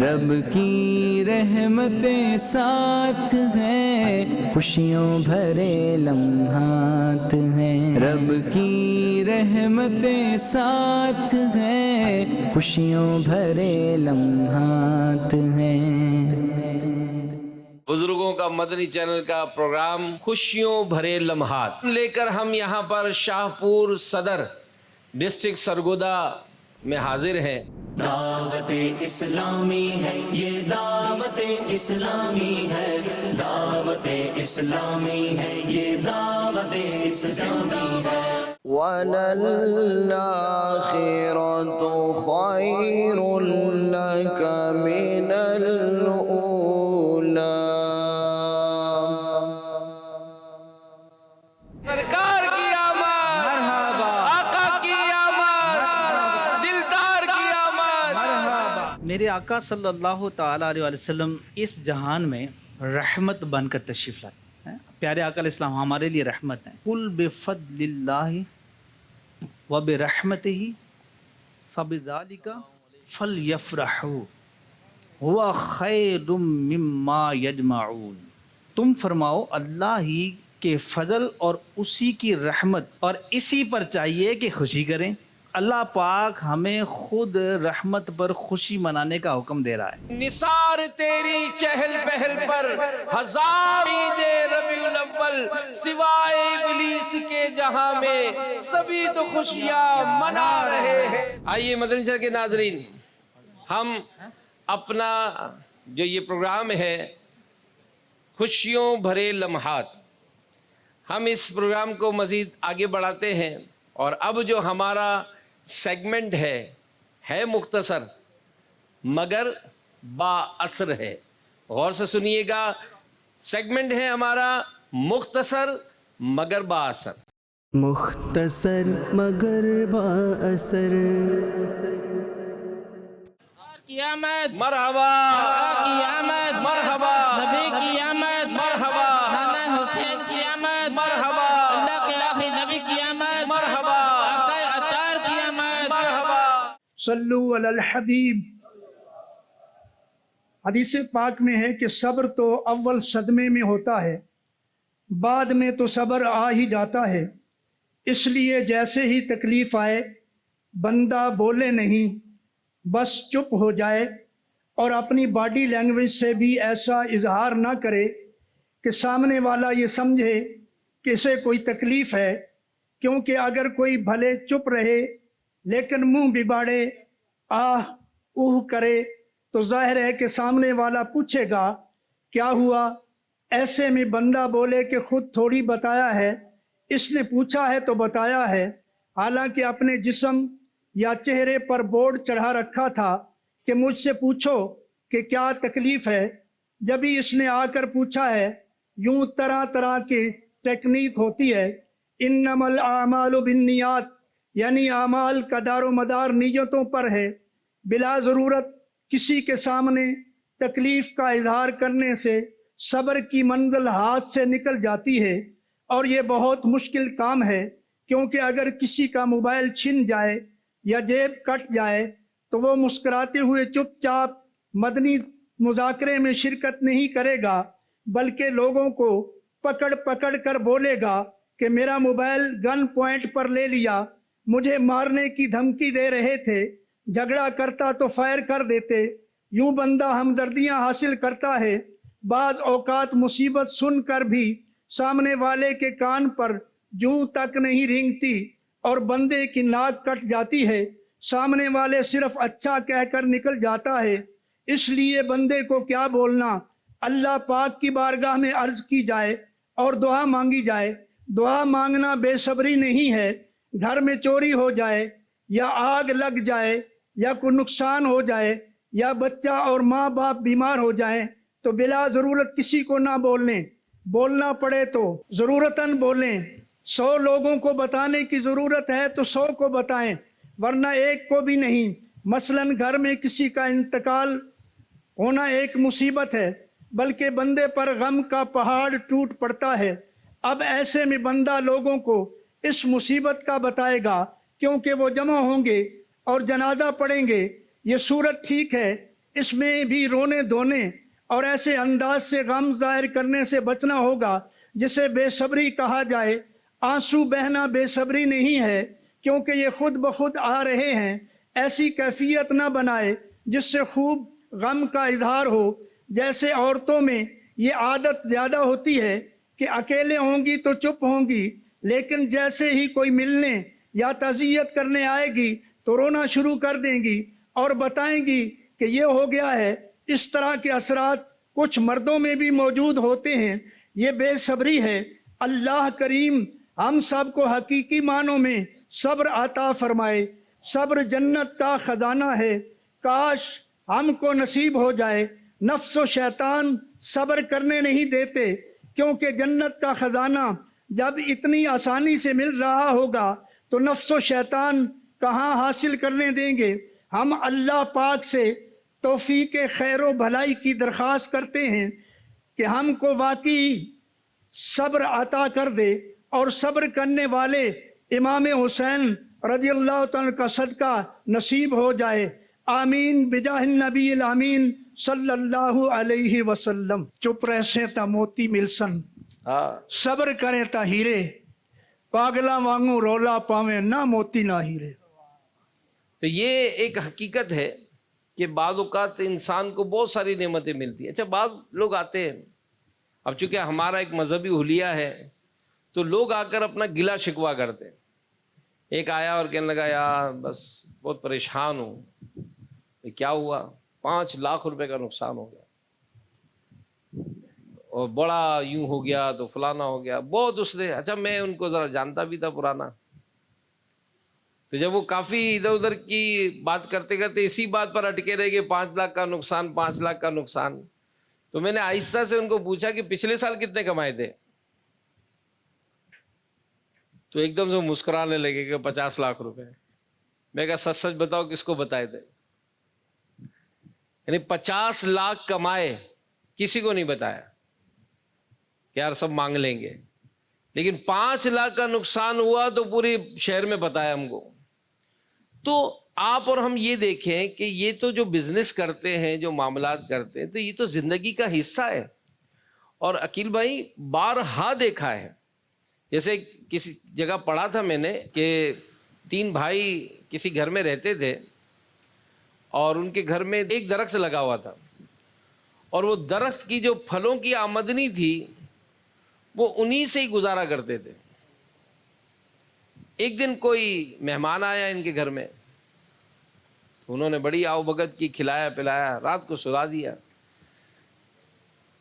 رب کی رحمتیں ساتھ ہیں، خوشیوں بھرے لمحات ہیں، رب کی رحمتیں ساتھ ہیں، خوشیوں بھرے لمحات ہیں۔ بزرگوں کا مدنی چینل کا پروگرام خوشیوں بھرے لمحات لے کر ہم یہاں پر شاہپور صدر ڈسٹرکٹ سرگودا میں حاضر ہیں۔ دعوت اسلامی ہے یہ، دعوت اسلامی ہے، دعوت اسلامی ہے یہ، دعوت اسلامی ہے۔ وَلَلْآخِرَةُ خَيْرٌ لَكَ مِنَ الْأُولَىٰ۔ سرکار کی آمد، مرحبا، آقا کی آمد، دلدار کی آمد۔ میرے آقا صلی اللہ تعالیٰ علیہ وسلم اس جہان میں رحمت بن کر تشریف لائے ہیں۔ پیارے آقا علیہ السلام ہمارے لیے رحمت ہیں۔ قُلْ بِفَضْلِ اللَّهِ وَبِرَحْمَتِهِ فَبِذَلِكَ فَلْيَفْرَحُوا هُوَ خَيْرٌ مِّمَّا يَجْمَعُونَ۔ تم فرماؤ اللہ ہی کے فضل اور اسی کی رحمت، اور اسی پر چاہیے کہ خوشی کریں۔ اللہ پاک ہمیں خود رحمت پر خوشی منانے کا حکم دے رہا ہے۔ نثار تیری چہل پہل پر ہزار عید ربیع الاول، سوائے ابلیس کے جہاں میں سبھی تو خوشیاں منا رہے ہیں۔ آئیے مدنی چینل کے ناظرین، ہم اپنا جو یہ پروگرام ہے خوشیوں بھرے لمحات، ہم اس پروگرام کو مزید آگے بڑھاتے ہیں، اور اب جو ہمارا سیگمنٹ ہے مختصر مگر با اثر ہے۔ غور سے سنیے گا، سیگمنٹ ہے ہمارا مختصر مگر با اثر۔ مختصر مگر با اثر۔ کی آمد، مرحبا، آقا کی آمد، مرحبا، نبی کی آمد، مرحبا، نانا حسین کی آمد، مرحبا، اللہ کے آخری نبی کی آمد، مرحبا، آقا اطہار کی آمد۔ مرحبا۔ صلو علی الحبیب۔ حدیث پاک میں ہے کہ صبر تو اول صدمے میں ہوتا ہے، بعد میں تو صبر آ ہی جاتا ہے۔ اس لیے جیسے ہی تکلیف آئے بندہ بولے نہیں، بس چپ ہو جائے، اور اپنی باڈی لینگویج سے بھی ایسا اظہار نہ کرے کہ سامنے والا یہ سمجھے کہ اسے کوئی تکلیف ہے، کیونکہ اگر کوئی بھلے چپ رہے لیکن منہ بگاڑے، آہ اوہ کرے، تو ظاہر ہے کہ سامنے والا پوچھے گا کیا ہوا۔ ایسے میں بندہ بولے کہ خود تھوڑی بتایا ہے، اس نے پوچھا ہے تو بتایا ہے، حالانکہ اپنے جسم یا چہرے پر بورڈ چڑھا رکھا تھا کہ مجھ سے پوچھو کہ کیا تکلیف ہے۔ جبھی اس نے آ کر پوچھا ہے، یوں طرح طرح کی ٹیکنیک ہوتی ہے۔ انما الاعمال بالنیات، یعنی اعمال کا دار و مدار نیتوں پر ہے۔ بلا ضرورت کسی کے سامنے تکلیف کا اظہار کرنے سے صبر کی منزل ہاتھ سے نکل جاتی ہے، اور یہ بہت مشکل کام ہے، کیونکہ اگر کسی کا موبائل چھن جائے یا جیب کٹ جائے تو وہ مسکراتے ہوئے چپ چاپ مدنی مذاکرے میں شرکت نہیں کرے گا، بلکہ لوگوں کو پکڑ پکڑ کر بولے گا کہ میرا موبائل گن پوائنٹ پر لے لیا، مجھے مارنے کی دھمکی دے رہے تھے، جھگڑا کرتا تو فائر کر دیتے۔ یوں بندہ ہمدردیاں حاصل کرتا ہے۔ بعض اوقات مصیبت سن کر بھی سامنے والے کے کان پر جوں تک نہیں رینگتی اور بندے کی ناک کٹ جاتی ہے، سامنے والے صرف اچھا کہہ کر نکل جاتا ہے۔ اس لیے بندے کو کیا بولنا، اللہ پاک کی بارگاہ میں عرض کی جائے اور دعا مانگی جائے۔ دعا مانگنا بے صبری نہیں ہے۔ گھر میں چوری ہو جائے یا آگ لگ جائے یا کوئی نقصان ہو جائے یا بچہ اور ماں باپ بیمار ہو جائیں تو بلا ضرورت کسی کو نہ بولیں، بولنا پڑے تو ضرورتاً بولیں۔ 100 لوگوں کو بتانے کی ضرورت ہے تو 100 کو بتائیں، ورنہ ایک کو بھی نہیں۔ مثلاً گھر میں کسی کا انتقال ہونا ایک مصیبت ہے، بلکہ بندے پر غم کا پہاڑ ٹوٹ پڑتا ہے۔ اب ایسے میں بندہ لوگوں کو اس مصیبت کا بتائے گا، کیونکہ وہ جمع ہوں گے اور جنازہ پڑھیں گے۔ یہ صورت ٹھیک ہے، اس میں بھی رونے دھونے اور ایسے انداز سے غم ظاہر کرنے سے بچنا ہوگا جسے بے صبری کہا جائے۔ آنسو بہنا بے صبری نہیں ہے، کیونکہ یہ خود بخود آ رہے ہیں۔ ایسی کیفیت نہ بنائے جس سے خوب غم کا اظہار ہو۔ جیسے عورتوں میں یہ عادت زیادہ ہوتی ہے کہ اکیلے ہوں گی تو چپ ہوں گی، لیکن جیسے ہی کوئی ملنے یا تعزیت کرنے آئے گی تو رونا شروع کر دیں گی اور بتائیں گی کہ یہ ہو گیا ہے۔ اس طرح کے اثرات کچھ مردوں میں بھی موجود ہوتے ہیں۔ یہ بے صبری ہے۔ اللہ کریم ہم سب کو حقیقی معنوں میں صبر عطا فرمائے۔ صبر جنت کا خزانہ ہے، کاش ہم کو نصیب ہو جائے۔ نفس و شیطان صبر کرنے نہیں دیتے، کیونکہ جنت کا خزانہ جب اتنی آسانی سے مل رہا ہوگا تو نفس و شیطان کہاں حاصل کرنے دیں گے۔ ہم اللہ پاک سے توفیق خیر و بھلائی کی درخواست کرتے ہیں کہ ہم کو واقعی صبر عطا کر دے اور صبر کرنے والے امام حسین رضی اللہ تعالیٰ کا صدقہ نصیب ہو جائے۔ آمین بجاہ النبی الامین صلی اللہ علیہ وسلم۔ چپ رہسیں تا موتی ملسن، ہاں، صبر کریں تا ہیرے، پاگلا وانگو رولا پاویں نہ موتی نہ ہیرے۔ تو یہ ایک حقیقت ہے کہ بعض اوقات انسان کو بہت ساری نعمتیں ملتی ہیں۔ اچھا، بعض لوگ آتے ہیں، اب چونکہ ہمارا ایک مذہبی حلیہ ہے تو لوگ آ کر اپنا گلا شکوا کرتے ہیں۔ ایک آیا اور کہنے لگا یار بس بہت پریشان ہوں۔ کیا ہوا؟ 5 لاکھ روپے کا نقصان ہو گیا اور بڑا یوں ہو گیا تو فلانا ہو گیا، بہت اس نے۔ اچھا، میں ان کو ذرا جانتا بھی تھا پرانا، تو جب وہ کافی ادھر ادھر کی بات کرتے کرتے اسی بات پر اٹکے رہے کہ 5 لاکھ کا نقصان، 5 لاکھ کا نقصان، تو میں نے آہستہ سے ان کو پوچھا کہ پچھلے سال کتنے کمائے تھے؟ تو ایک دم سے مسکرانے لگے کہ 50 لاکھ روپے۔ میں کہا سچ سچ بتاؤ کس کو بتائے تھے؟ یعنی 50 لاکھ کمائے، کسی کو نہیں بتایا کہ یار سب مانگ لیں گے، لیکن 5 لاکھ کا نقصان ہوا تو پورے شہر میں بتایا ہم کو۔ تو آپ اور ہم یہ دیکھیں کہ یہ تو جو بزنس کرتے ہیں، جو معاملات کرتے ہیں، تو یہ تو زندگی کا حصہ ہے۔ اور عقیل بھائی بارہا دیکھا ہے، جیسے کسی جگہ پڑھا تھا میں نے کہ 3 بھائی کسی گھر میں رہتے تھے اور ان کے گھر میں ایک درخت لگا ہوا تھا، اور وہ درخت کی جو پھلوں کی آمدنی تھی وہ انہی سے ہی گزارا کرتے تھے۔ ایک دن کوئی مہمان آیا ان کے گھر میں، انہوں نے بڑی آؤ بھگت کی، کھلایا پلایا، رات کو سلا دیا۔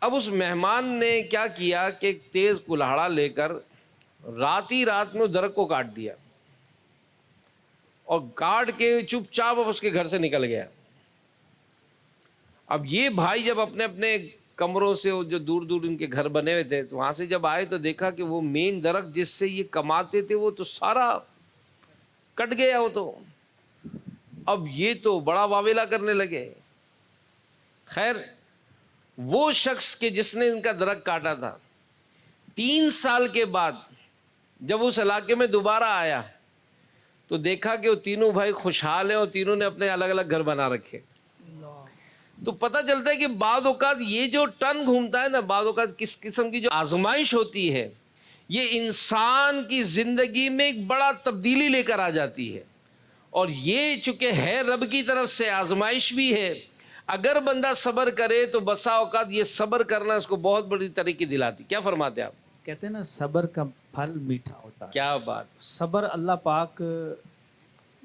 اب اس مہمان نے کیا کیا کہ ایک تیز کلہاڑا لے کر رات ہی رات میں درخت کو کاٹ دیا، اور کاٹ کے چپ چاپ اس کے گھر سے نکل گیا۔ اب یہ بھائی جب اپنے اپنے کمروں سے، جو دور دور ان کے گھر بنے ہوئے تھے، تو وہاں سے جب آئے تو دیکھا کہ وہ مین درخت جس سے یہ کماتے تھے وہ تو سارا کٹ گیا وہ تو۔ اب یہ تو بڑا واویلا کرنے لگے۔ خیر، وہ شخص کہ جس نے ان کا درخت کاٹا تھا، 3 سال کے بعد جب اس علاقے میں دوبارہ آیا تو دیکھا کہ وہ تینوں بھائی خوشحال ہیں اور تینوں نے اپنے الگ الگ گھر بنا رکھے۔ تو پتہ چلتا ہے کہ بعض اوقات یہ جو ٹن گھومتا ہے نا، بعض اوقات کس قسم کی جو آزمائش ہوتی ہے، یہ انسان کی زندگی میں ایک بڑا تبدیلی لے کر آ جاتی ہے۔ اور یہ چونکہ ہے رب کی طرف سے آزمائش بھی ہے، اگر بندہ صبر کرے تو بسا اوقات یہ صبر کرنا اس کو بہت بڑی ترقی دلاتی۔ کیا فرماتے ہیں آپ؟ کہتے ہیں نا صبر کا پھل میٹھا ہوتا ہے۔ کیا بات! صبر اللہ پاک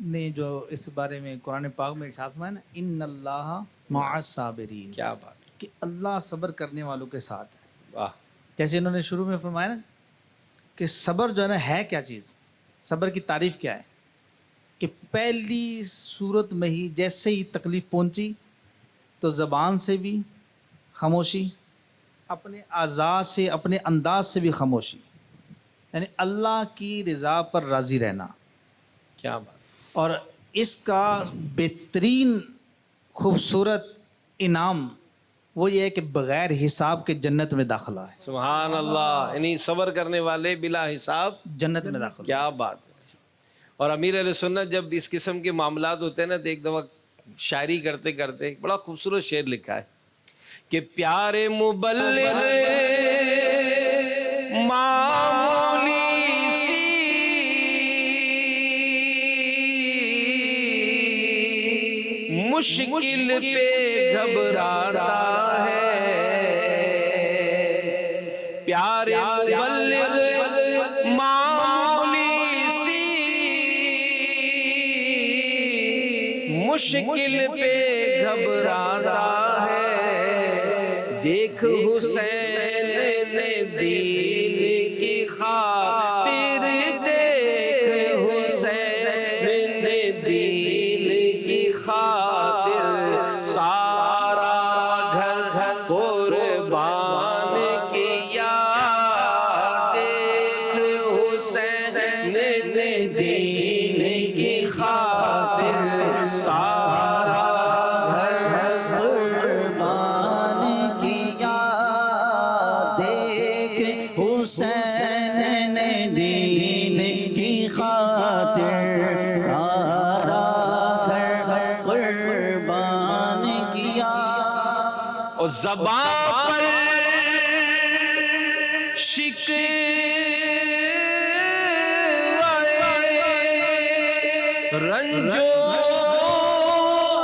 نے جو اس بارے میں قرآن پاک میں ارشاد فرمایا نا، ان اللہ مع الصابرین، کیا بات! کہ اللہ صبر کرنے والوں کے ساتھ ہے۔ واہ! جیسے انہوں نے شروع میں فرمایا نا کہ صبر جو ہے نا ہے کیا چیز، صبر کی تعریف کیا ہے، کہ پہلی صورت میں ہی جیسے ہی تکلیف پہنچی تو زبان سے بھی خاموشی، اپنے اعضاء سے، اپنے انداز سے بھی خاموشی، یعنی اللہ کی رضا پر راضی رہنا۔ کیا بات! اور اس کا بہترین خوبصورت انعام وہ یہ ہے کہ بغیر حساب کے جنت میں داخلہ ہے۔ سبحان اللہ! یعنی صبر کرنے والے بلا حساب جنت میں داخلہ۔ کیا بات ہے! اور امیر اہل سنت جب اس قسم کے معاملات ہوتے ہیں نا تو ایک دفعہ شاعری کرتے کرتے ایک بڑا خوبصورت شعر لکھا ہے کہ پیارے مبلغ معمولی سی مشکل پہ گھبراتا ہے، پیارے مبلغ معمولی سی مشکل پہ گھبراتا ہے، دیکھ حسین نے دین کی خاطر، دیکھ حسین نے دین کی خاطر سارا گھر قربان کیا، دیکھ حسین نے دین کی خاطر سارا گھر قربان کیا، دیکھ حسین نے دین کی خاطر سارا گھر قربان کیا۔ اور زبان پر شکوے رنج و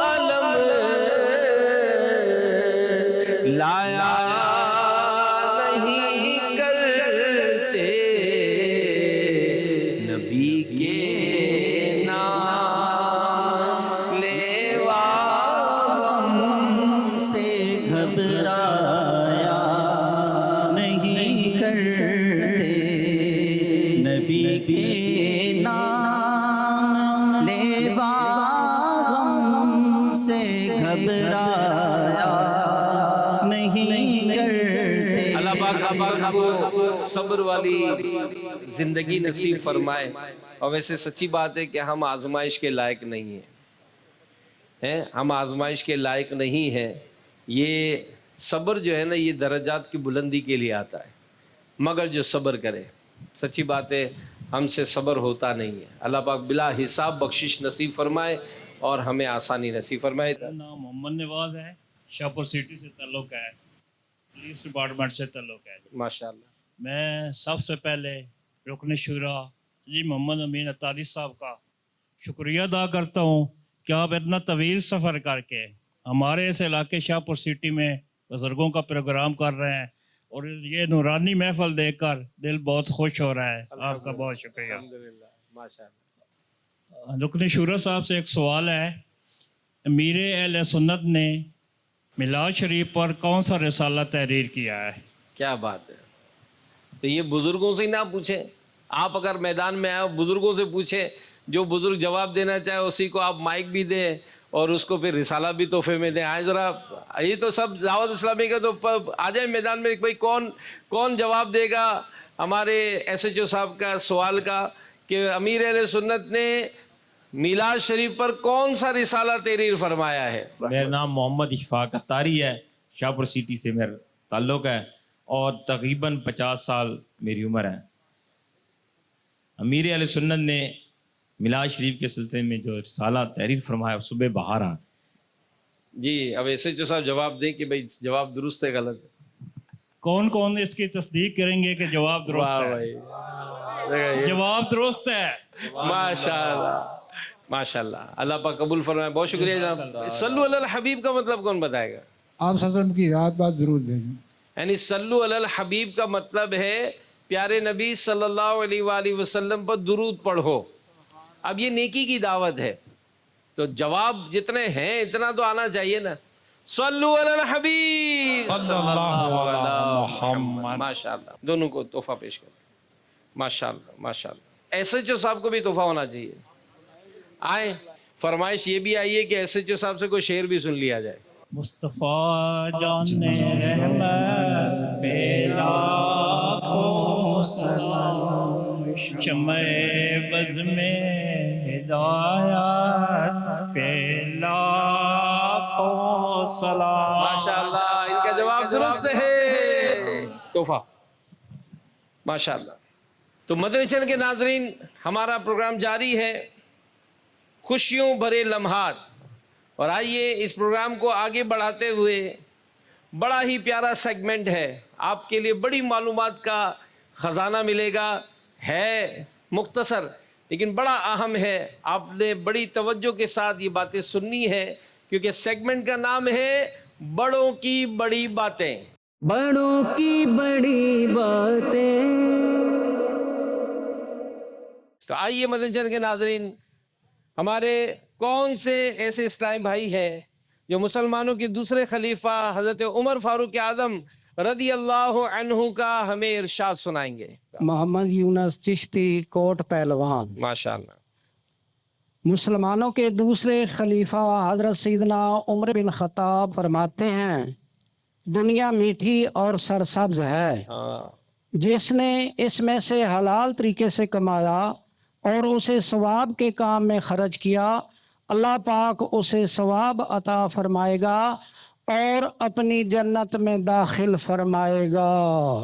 علم لایا نہیں کرتے، نبی کے نام لیوا سے گھبرایا نہیں کرتے، نبی کے نام لیوا غم سے گھبرایا نہیں کرتے۔ اللہ پاک ہم سب کو صبر والی زندگی نصیب فرمائے۔ اور ویسے سچی بات ہے کہ ہم آزمائش کے لائق نہیں ہیں، ہم آزمائش کے لائق نہیں ہیں۔ یہ صبر جو ہے نا، یہ درجات کی بلندی کے لیے آتا ہے، مگر جو صبر کرے، سچی بات ہے ہم سے صبر ہوتا نہیں ہے۔ اللہ پاک بلا حساب بخشش نصیب فرمائے اور ہمیں آسانی نصیب فرمائے۔ میرا نام محمد نواز ہے، شاہپور سٹی سے تعلق ہے، پولیس ڈپارٹمنٹ سے تعلق ہے۔ ماشاءاللہ۔ میں سب سے پہلے رکن شورا جی محمد امین اطاری صاحب کا شکریہ ادا کرتا ہوں کہ آپ اتنا طویل سفر کر کے ہمارے اس علاقے شاہپور سٹی میں بزرگوں کا پروگرام کر رہے ہیں، اور یہ نورانی محفل دیکھ کر دل بہت خوش ہو رہا ہے۔ آپ کا بہت شکریہ۔ الحمدللہ، ماشاءاللہ۔ رکن شورا صاحب سے ایک سوال ہے، امیر اہل سنت نے میلاد شریف پر کون سا رسالہ تحریر کیا ہے؟ کیا بات ہے، تو یہ بزرگوں سے ہی نہ پوچھیں، آپ اگر میدان میں آئے بزرگوں سے پوچھیں، جو بزرگ جواب دینا چاہے اسی کو آپ مائک بھی دیں اور اس کو پھر رسالہ بھی تحفے میں دیں۔ آئے ذرا، یہ تو سب دعوت اسلامی کا تو آ جائیں میدان میں، بھائی کون جواب دے گا ہمارے ایس ایچ او صاحب کا سوال کا کہ امیر اہل سنت نے میلاد شریف پر کون سا رسالہ تحریر فرمایا ہے؟ میرا نام محمد اشفاق اطاری ہے، شاہپور سٹی سے میرا تعلق ہے، اور تقریباً 50 سال میری عمر ہے۔ امیر اہل سنت نے میلاد شریف کے سلسلے میں جو رسالہ تحریر فرمایا صبح بہارا۔ جی اب ایسے جو صاحب جواب دیں کہ بھائی جواب درست ہے غلط ہے۔ کون کون اس کی تصدیق کریں گے کہ جواب درست واہ ہے؟ بھائی، جواب درست ہے۔ ماشاءاللہ ماشاءاللہ، اللہ پاک قبول فرمائے۔ بہت شکریہ جناب۔ صلو علی الحبیب کا مطلب کون بتائے گا؟ آپ صلی اللہ علیہ وسلم کی یاد بات ضرور بھیجیں۔ یعنی صلو علی الحبیب کا مطلب ہے پیارے نبی صلی اللہ علیہ وآلہ وسلم پر درود پڑھو۔ اب یہ نیکی کی دعوت ہے تو جواب جتنے ہیں اتنا تو آنا چاہیے نا۔ صلو علی الحبیب صلی اللہ علی محمد۔ ماشاءاللہ، دونوں کو تحفہ پیش کریں۔ ماشاءاللہ ماشاءاللہ۔ ایس ایچ او صاحب کو بھی تحفہ ہونا چاہیے۔ آئے، فرمائش یہ بھی آئی ہے کہ ایس ایچ او صاحب سے کوئی شعر بھی سن لیا جائے۔ مصطفیٰ جان رحمت پہ لاکھوں سلام، شمع بز میں ہدایت پہ لاکھوں سلام۔ ماشاءاللہ، ان کا جواب درست ہے، تحفہ۔ ماشاءاللہ۔ تو مدنی چینل کے ناظرین، ہمارا پروگرام جاری ہے، خوشیوں بھرے لمحات، اور آئیے اس پروگرام کو آگے بڑھاتے ہوئے، بڑا ہی پیارا سیگمنٹ ہے، آپ کے لیے بڑی معلومات کا خزانہ ملے گا، ہے مختصر لیکن بڑا اہم ہے، آپ نے بڑی توجہ کے ساتھ یہ باتیں سننی ہے، کیونکہ سیگمنٹ کا نام ہے بڑوں کی بڑی باتیں۔ بڑوں کی بڑی باتیں۔ تو آئیے مدنی چینل کے ناظرین، ہمارے کون سے ایسے اسلامی بھائی ہیں جو مسلمانوں کے دوسرے خلیفہ حضرت عمر فاروق اعظم رضی اللہ عنہ کا ہمیں ارشاد سنائیں گے؟ محمد یونس چشتی، کوٹ پہلوان۔ ماشاءاللہ۔ مسلمانوں کے دوسرے خلیفہ حضرت سیدنا عمر بن خطاب فرماتے ہیں، دنیا میٹھی اور سرسبز ہے، جس نے اس میں سے حلال طریقے سے کمایا اور اسے ثواب کے کام میں خرچ کیا، اللہ پاک اسے ثواب عطا فرمائے گا اور اپنی جنت میں داخل فرمائے گا۔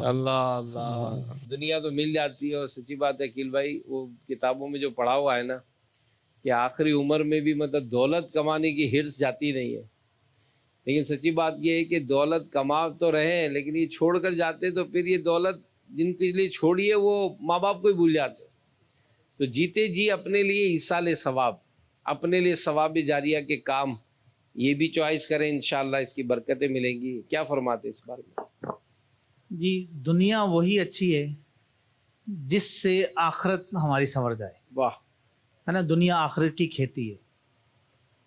اللہ اللہ، دنیا تو مل جاتی ہے، اور سچی بات ہے عقیل بھائی، وہ کتابوں میں جو پڑھا ہوا ہے نا کہ آخری عمر میں بھی مطلب دولت کمانے کی ہرس جاتی نہیں ہے، لیکن سچی بات یہ ہے کہ دولت کما تو رہے ہیں لیکن یہ چھوڑ کر جاتے تو پھر یہ دولت جن کے لیے چھوڑی ہے وہ ماں باپ کو ہی بھول جاتے۔ تو جیتے جی اپنے لیے ایصال ثواب، اپنے لیے ثواب جاریہ کے کام یہ بھی چوائس کریں، انشاءاللہ اس کی برکتیں ملیں گی۔ کیا فرماتے اس بارے میں؟ جی، دنیا وہی اچھی ہے جس سے آخرت ہماری سنور جائے، واہ، ہے نا، دنیا آخرت کی کھیتی ہے۔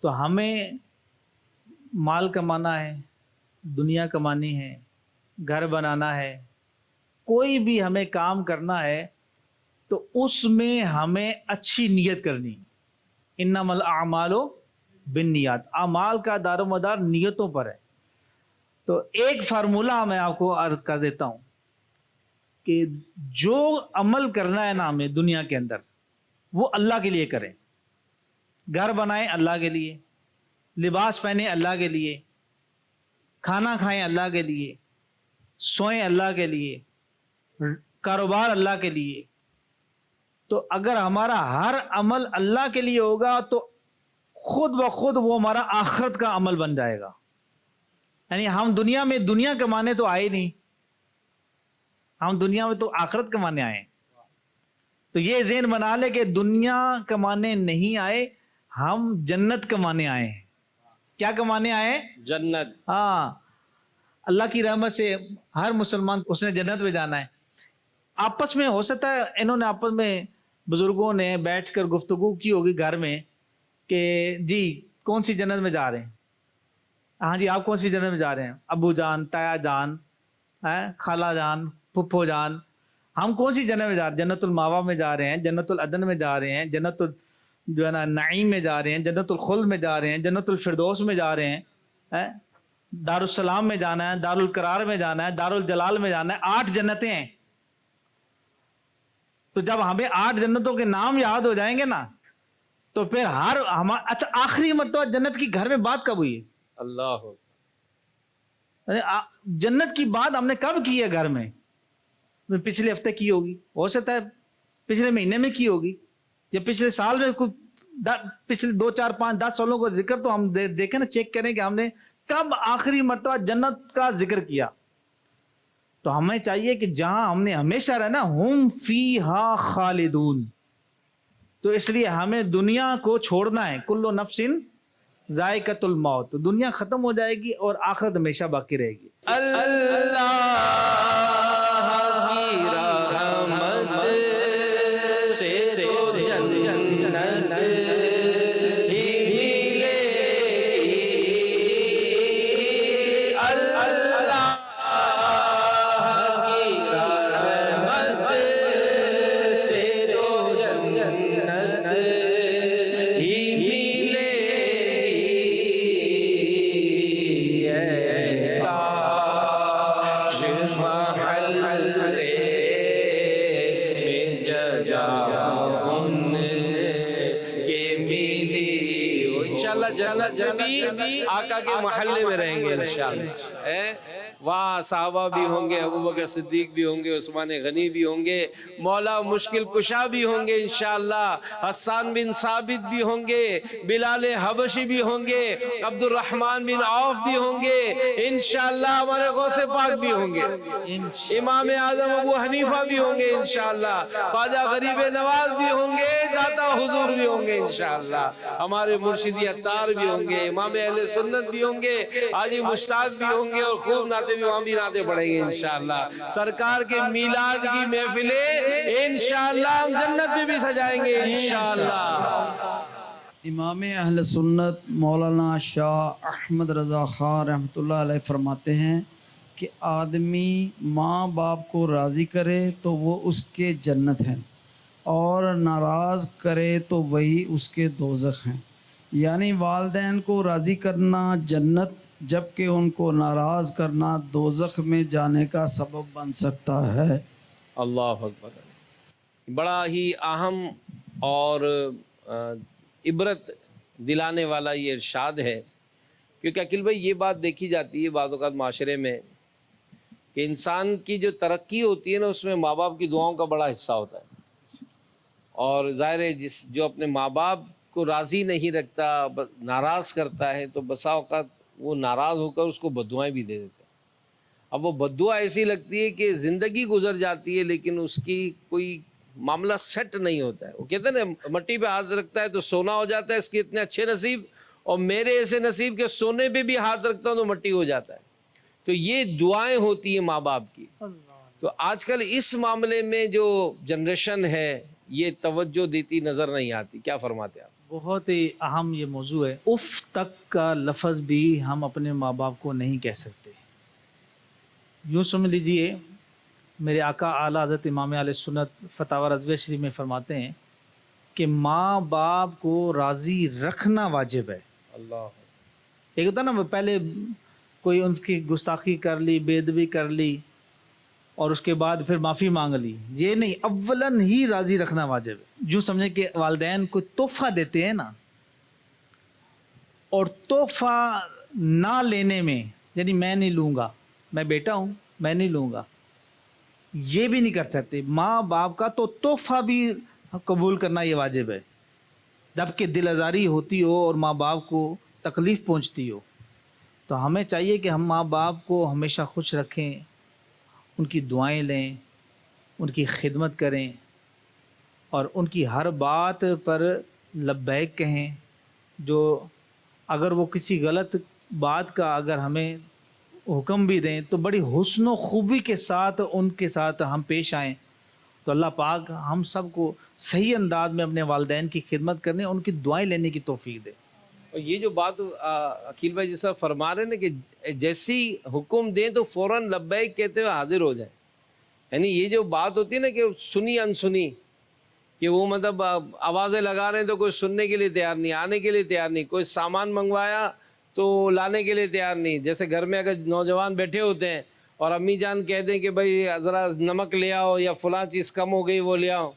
تو ہمیں مال کمانا ہے، دنیا کمانی ہے، گھر بنانا ہے، کوئی بھی ہمیں کام کرنا ہے تو اس میں ہمیں اچھی نیت کرنی ہے۔ انما الاعمال بالنیات، اعمال کا دار و مدار نیتوں پر ہے۔ تو ایک فارمولہ میں آپ کو عرض کر دیتا ہوں کہ جو عمل کرنا ہے نا ہمیں دنیا کے اندر، وہ اللہ کے لیے کریں۔ گھر بنائیں اللہ کے لیے، لباس پہنیں اللہ کے لیے، کھانا کھائیں اللہ کے لیے، سوئیں اللہ کے لیے، کاروبار اللہ کے لیے۔ تو اگر ہمارا ہر عمل اللہ کے لیے ہوگا تو خود بخود وہ ہمارا آخرت کا عمل بن جائے گا۔ یعنی ہم دنیا میں دنیا کمانے تو آئے نہیں، ہم دنیا میں تو آخرت کمانے آئے ہیں۔ تو یہ ذہن بنا لے کہ دنیا کمانے نہیں آئے، ہم جنت کمانے آئے ہیں۔ کیا کمانے آئے ہیں؟ جنت۔ ہاں، اللہ کی رحمت سے ہر مسلمان اس نے جنت میں جانا ہے۔ آپس میں ہو سکتا ہے انہوں نے آپس میں بزرگوں نے بیٹھ کر گفتگو کی ہوگی گھر میں کہ جی کون سی جنت میں جا رہے ہیں؟ ہاں جی، آپ کون سی جنت میں جا رہے ہیں؟ ابو جان، تایا جان، خالہ جان، پھپھو جان، ہم کون سی جنت میں جا رہے ہیں؟ جنت الماوا میں جا رہے ہیں، جنت العدن میں جا رہے ہیں، جنت جو ہے نا نعیم میں جا رہے ہیں، جنت الخلد میں جا رہے ہیں، جنت الفردوس میں جا رہے ہیں، دار السلام میں جانا ہے، دار القرار میں جانا ہے، دار الجلال میں جانا ہے۔ 8 جنتیں ہیں۔ تو جب ہمیں 8 جنتوں کے نام یاد ہو جائیں گے نا تو پھر اچھا، آخری مرتبہ جنت کی گھر میں بات کب ہوئی ہے؟ اللہ، جنت کی بات ہم نے کب کی ہے گھر میں؟ پچھلے ہفتے کی ہوگی، ہو سکتا ہے پچھلے مہینے میں کی ہوگی، یا پچھلے سال میں پچھلے 2 4 5 10 سالوں کا ذکر تو ہم دیکھیں نا، چیک کریں کہ ہم نے کب آخری مرتبہ جنت کا ذکر کیا۔ تو ہمیں چاہیے کہ جہاں ہم نے ہمیشہ رہنا، ہم فیہا خالدون، تو اس لیے ہمیں دنیا کو چھوڑنا ہے۔ کل نفس ذائقۃ الموت، تو دنیا ختم ہو جائے گی اور آخرت ہمیشہ باقی رہے گی۔ اللہ کی رحمت سے تو جنت ہی ملے گی، اللہ کی رحمت سے تو جنت ہی ملے گی، اے کاش محل میں جگہ ان کے ملی ہو۔ انشاءاللہ جنت میں بھی آقا کے محلے میں رہیں گے انشاءاللہ۔ وہاں صحابہ بھی ہوں گے, ابو بکر صدیق بھی ہوں گے, عثمان غنی بھی ہوں گے, مولا مشکل کشا بھی ہوں گے انشاءاللہ, حسان بن ثابت بھی ہوں گے, بلال حبشی بھی ہوں گے, عبد الرحمن بن عوف بھی ہوں گے انشاءاللہ, ہمارے غوث پاک بھی ہوں گے, امام اعظم ابو حنیفہ بھی ہوں گے انشاءاللہ, خواجہ غریب نواز بھی ہوں گے, داتا حضور بھی ہوں گے انشاءاللہ, ہمارے مرشدی عطار بھی ہوں گے, امام اہل سنت بھی ہوں گے, حاجی مشتاق بھی ہوں گے, اور خوب نعتیں بھی وہاں بھی نعتیں پڑھیں گے انشاءاللہ. سرکار کے میلاد کی محفلیں انشاءاللہ ہم جنت میں بھی سجائیں گے انشاءاللہ. امام اہل سنت مولانا شاہ احمد رضا خان رحمۃ اللہ علیہ فرماتے ہیں کہ آدمی ماں باپ کو راضی کرے تو وہ اس کے جنت ہیں, اور ناراض کرے تو وہی اس کے دوزخ ہیں. یعنی والدین کو راضی کرنا جنت, جبکہ ان کو ناراض کرنا دوزخ میں جانے کا سبب بن سکتا ہے. اللہ اکبر. بڑا ہی اہم اور عبرت دلانے والا یہ ارشاد ہے, کیونکہ عقیل بھائی یہ بات دیکھی جاتی ہے بعض اوقات معاشرے میں کہ انسان کی جو ترقی ہوتی ہے نا, اس میں ماں باپ کی دعاؤں کا بڑا حصہ ہوتا ہے, اور ظاہر ہے جو اپنے ماں باپ کو راضی نہیں رکھتا, ناراض کرتا ہے, تو بسا اوقات وہ ناراض ہو کر اس کو بددعائیں بھی دے دیتے ہیں. اب وہ بددعا ایسی لگتی ہے کہ زندگی گزر جاتی ہے لیکن اس کی کوئی معاملہ سیٹ نہیں ہوتا ہے. وہ کہتے ہیں نا, مٹی پہ ہاتھ رکھتا ہے تو سونا ہو جاتا ہے, اس کے اتنے اچھے نصیب, اور میرے ایسے نصیب کہ سونے پہ بھی ہاتھ رکھتا ہوں تو مٹی ہو جاتا ہے. تو یہ دعائیں ہوتی ہیں ماں باپ کی. تو آج کل اس معاملے میں جو جنریشن ہے یہ توجہ دیتی نظر نہیں آتی. کیا فرماتے آپ؟ بہت ہی اہم یہ موضوع ہے. اف تک کا لفظ بھی ہم اپنے ماں باپ کو نہیں کہہ سکتے. یوں سمجھ لیجئے, میرے آقا اعلیٰ حضرت امام علیہ سنت فتاوی رضویہ شریف میں فرماتے ہیں کہ ماں باپ کو راضی رکھنا واجب ہے. اللہ. ایک ہوتا نا, پہلے کوئی ان کی گستاخی کر لی, بے ادبی کر لی, اور اس کے بعد پھر معافی مانگ لی. یہ نہیں, اولاً ہی راضی رکھنا واجب ہے. یوں سمجھیں کہ والدین کو تحفہ دیتے ہیں نا, اور تحفہ نہ لینے میں, یعنی میں نہیں لوں گا, میں بیٹا ہوں میں نہیں لوں گا, یہ بھی نہیں کر سکتے. ماں باپ کا تو تحفہ بھی قبول کرنا یہ واجب ہے, جبکہ دل آزاری ہوتی ہو اور ماں باپ کو تکلیف پہنچتی ہو. تو ہمیں چاہیے کہ ہم ماں باپ کو ہمیشہ خوش رکھیں, ان کی دعائیں لیں, ان کی خدمت کریں, اور ان کی ہر بات پر لبیک کہیں. جو اگر وہ کسی غلط بات کا اگر ہمیں حکم بھی دیں تو بڑی حسن و خوبی کے ساتھ ان کے ساتھ ہم پیش آئیں. تو اللہ پاک ہم سب کو صحیح انداز میں اپنے والدین کی خدمت کرنے, ان کی دعائیں لینے کی توفیق دے. اور یہ جو بات عقیل بھائی جیسا فرما رہے ہیں نا کہ جیسی حکم دیں تو فوراً لبیک کہتے ہوئے حاضر ہو جائیں. یعنی یہ جو بات ہوتی ہے نا کہ سنی انسنی, کہ وہ مطلب آوازیں لگا رہے ہیں تو کوئی سننے کے لیے تیار نہیں, آنے کے لیے تیار نہیں, کوئی سامان منگوایا تو لانے کے لیے تیار نہیں. جیسے گھر میں اگر نوجوان بیٹھے ہوتے ہیں اور امی جان کہہ دیں کہ بھائی ذرا نمک لے آؤ یا فلاں چیز کم ہو گئی وہ لے آؤ,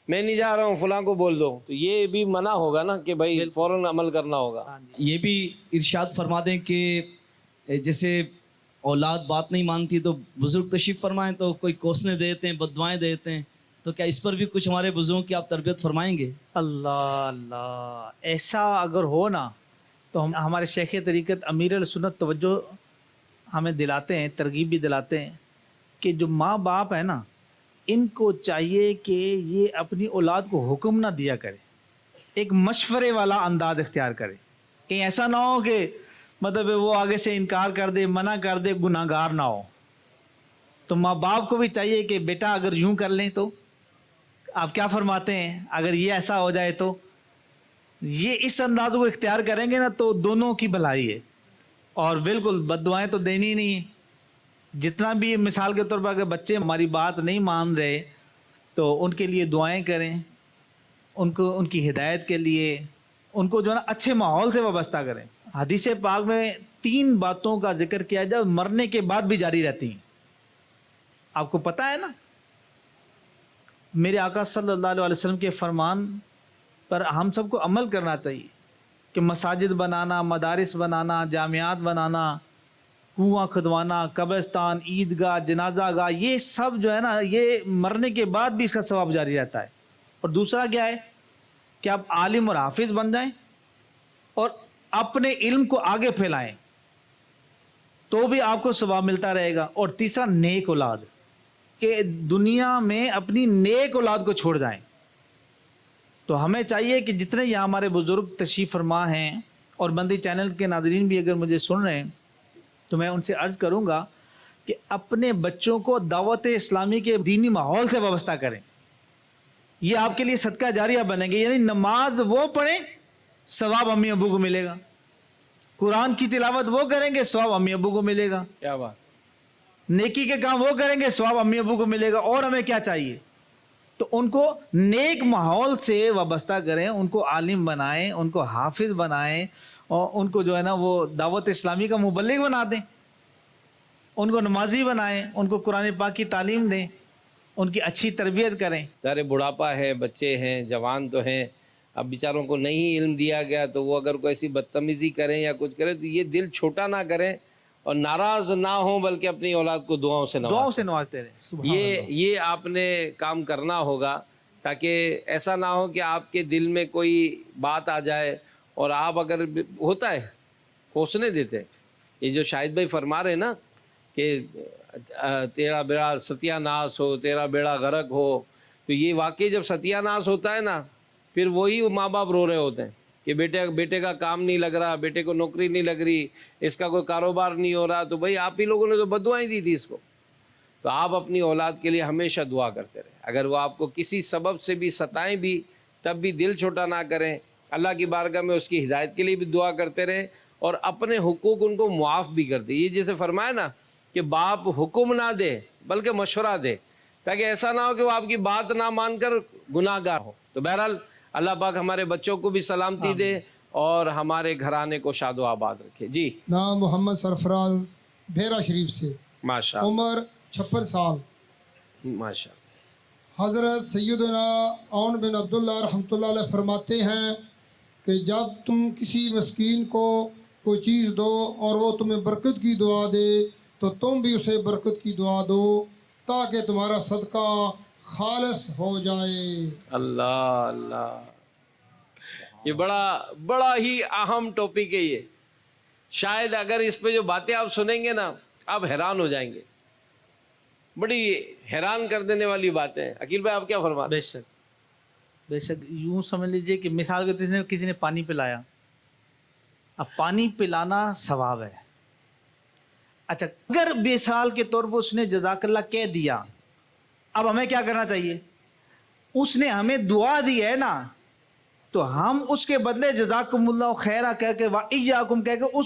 میں نہیں جا رہا ہوں فلاں کو بول دو, تو یہ بھی منع ہوگا نا کہ بھائی فوراً عمل کرنا ہوگا. یہ بھی ارشاد فرما دیں کہ جیسے اولاد بات نہیں مانتی تو بزرگ تشریف فرمائیں تو کوئی کوسنے دیتے ہیں, بددعائیں دیتے ہیں, تو کیا اس پر بھی کچھ ہمارے بزرگوں کی آپ تربیت فرمائیں گے؟ اللہ اللہ, ایسا اگر ہو نا تو ہمارے شیخ طریقت امیر السنت توجہ ہمیں دلاتے ہیں, ترغیب بھی دلاتے ہیں کہ جو ماں باپ ہے نا, ان کو چاہیے کہ یہ اپنی اولاد کو حکم نہ دیا کرے, ایک مشورے والا انداز اختیار کرے. کہیں ایسا نہ ہو کہ مطلب وہ آگے سے انکار کر دے, منع کر دے, گناہ گار نہ ہو. تو ماں باپ کو بھی چاہیے کہ بیٹا اگر یوں کر لیں تو آپ کیا فرماتے ہیں, اگر یہ ایسا ہو جائے تو یہ اس انداز کو اختیار کریں گے نا تو دونوں کی بھلائی ہے. اور بالکل بد دعائیں تو دینی نہیں ہیں. جتنا بھی مثال کے طور پر اگر بچے ہماری بات نہیں مان رہے تو ان کے لیے دعائیں کریں, ان کو ان کی ہدایت کے لیے ان کو جو ہے نا اچھے ماحول سے وابستہ کریں. حدیث پاک میں 3 باتوں کا ذکر کیا جائے مرنے کے بعد بھی جاری رہتی ہیں. آپ کو پتہ ہے نا, میرے آقا صلی اللہ علیہ وسلم کے فرمان پر ہم سب کو عمل کرنا چاہیے کہ مساجد بنانا, مدارس بنانا, جامعات بنانا, کنواں کھدوانا، قبرستان، عیدگاہ، جنازہ گاہ، یہ سب جو ہے نا یہ مرنے کے بعد بھی اس کا ثواب جاری رہتا ہے۔ اور دوسرا کیا ہے کہ آپ عالم اور حافظ بن جائیں اور اپنے علم کو آگے پھیلائیں تو بھی آپ کو ثواب ملتا رہے گا۔ اور تیسرا نیک اولاد، کہ دنیا میں اپنی نیک اولاد کو چھوڑ جائیں۔ تو ہمیں چاہیے کہ جتنے یہاں ہمارے بزرگ تشریف فرما ہیں اور بندی چینل کے ناظرین بھی اگر مجھے سن رہے ہیں تو میں ان سے عرض کروں گا کہ اپنے بچوں کو دعوت اسلامی کے دینی ماحول سے وابستہ کریں۔ یہ آپ کے لیے صدقہ جاریہ بنے گی، یعنی نماز وہ پڑھیں ثواب امی ابو کو ملے گا، قرآن کی تلاوت وہ کریں گے ثواب امی ابو کو ملے گا، کیا بات، نیکی کے کام وہ کریں گے ثواب امی ابو کو ملے گا۔ اور ہمیں کیا چاہیے؟ تو ان کو نیک ماحول سے وابستہ کریں، ان کو عالم بنائیں، ان کو حافظ بنائیں، اور ان کو جو ہے نا وہ دعوت اسلامی کا مبلغ بنا دیں، ان کو نمازی بنائیں، ان کو قرآن پاک کی تعلیم دیں، ان کی اچھی تربیت کریں۔ سارے بڑھاپا ہے، بچے ہیں، جوان تو ہیں، اب بیچاروں کو نہیں علم دیا گیا تو وہ اگر کوئی ایسی بدتمیزی کریں یا کچھ کریں تو یہ دل چھوٹا نہ کریں اور ناراض نہ ہوں، بلکہ اپنی اولاد کو دعاؤں سے نوازتے رہیں۔ یہ آپ نے کام کرنا ہوگا، تاکہ ایسا نہ ہو کہ آپ کے دل میں کوئی بات آ جائے اور آپ اگر ہوتا ہے کوسنے دیتے۔ یہ جو شاہد بھائی فرما رہے ہیں نا کہ تیرا بیڑا ستیہ ناس ہو، تیرا بیڑا غرق ہو، تو یہ واقعی جب ستیہ ناس ہوتا ہے نا پھر وہی ماں باپ رو رہے ہوتے ہیں کہ بیٹے کا کام نہیں لگ رہا، بیٹے کو نوکری نہیں لگ رہی، اس کا کوئی کاروبار نہیں ہو رہا، تو بھائی آپ ہی لوگوں نے تو بددعائیں دی تھی اس کو۔ تو آپ اپنی اولاد کے لیے ہمیشہ دعا کرتے رہیں، اگر وہ آپ کو کسی سبب سے بھی ستائیں بھی تب بھی دل چھوٹا نہ کریں، اللہ کی بارگاہ میں اس کی ہدایت کے لیے بھی دعا کرتے رہیں اور اپنے حقوق ان کو معاف بھی کر دیں۔ یہ جیسے فرمایا نا کہ باپ حکم نہ دے بلکہ مشورہ دے، تاکہ ایسا نہ ہو کہ وہ آپ کی بات نہ مان کر گناہ گار ہو۔ تو بہرحال اللہ پاک ہمارے بچوں کو بھی سلامتی دے اور ہمارے گھرانے کو شاد و آباد رکھے۔ جی نام محمد سرفراز بھیرا شریف سے، ماشاء عمر 56 سال۔ ماشاء حضرت سیدنا عون بن عبداللہ رحمۃ اللہ علیہ فرماتے ہیں کہ جب تم کسی مسکین کو کوئی چیز دو اور وہ تمہیں برکت کی دعا دے تو تم بھی اسے برکت کی دعا دو تاکہ تمہارا صدقہ خالص ہو جائے۔ اللہ اللہ، یہ بڑا ہی اہم ٹاپک ہے یہ۔ شاید اگر اس پہ جو باتیں آپ سنیں گے نا آپ حیران ہو جائیں گے، بڑی حیران کر دینے والی باتیں ہیں۔ عقیل بھائی آپ کیا فرماتے ہیں؟ بے شک یوں سمجھ لیجئے کہ مثال کے طور پر کسی نے پانی پلایا، اب پانی پلانا ثواب ہے۔ اچھا اگر مثال کے طور پر اس نے جزاک اللہ کہہ دیا، اب ہمیں کیا کرنا چاہیے؟ اس نے ہمیں دعا دی ہے نا تو ہم اس کے بدلے جزاکم اللہ خیرہ کہہ کے وَإِيَّاكُمْ کہہ کے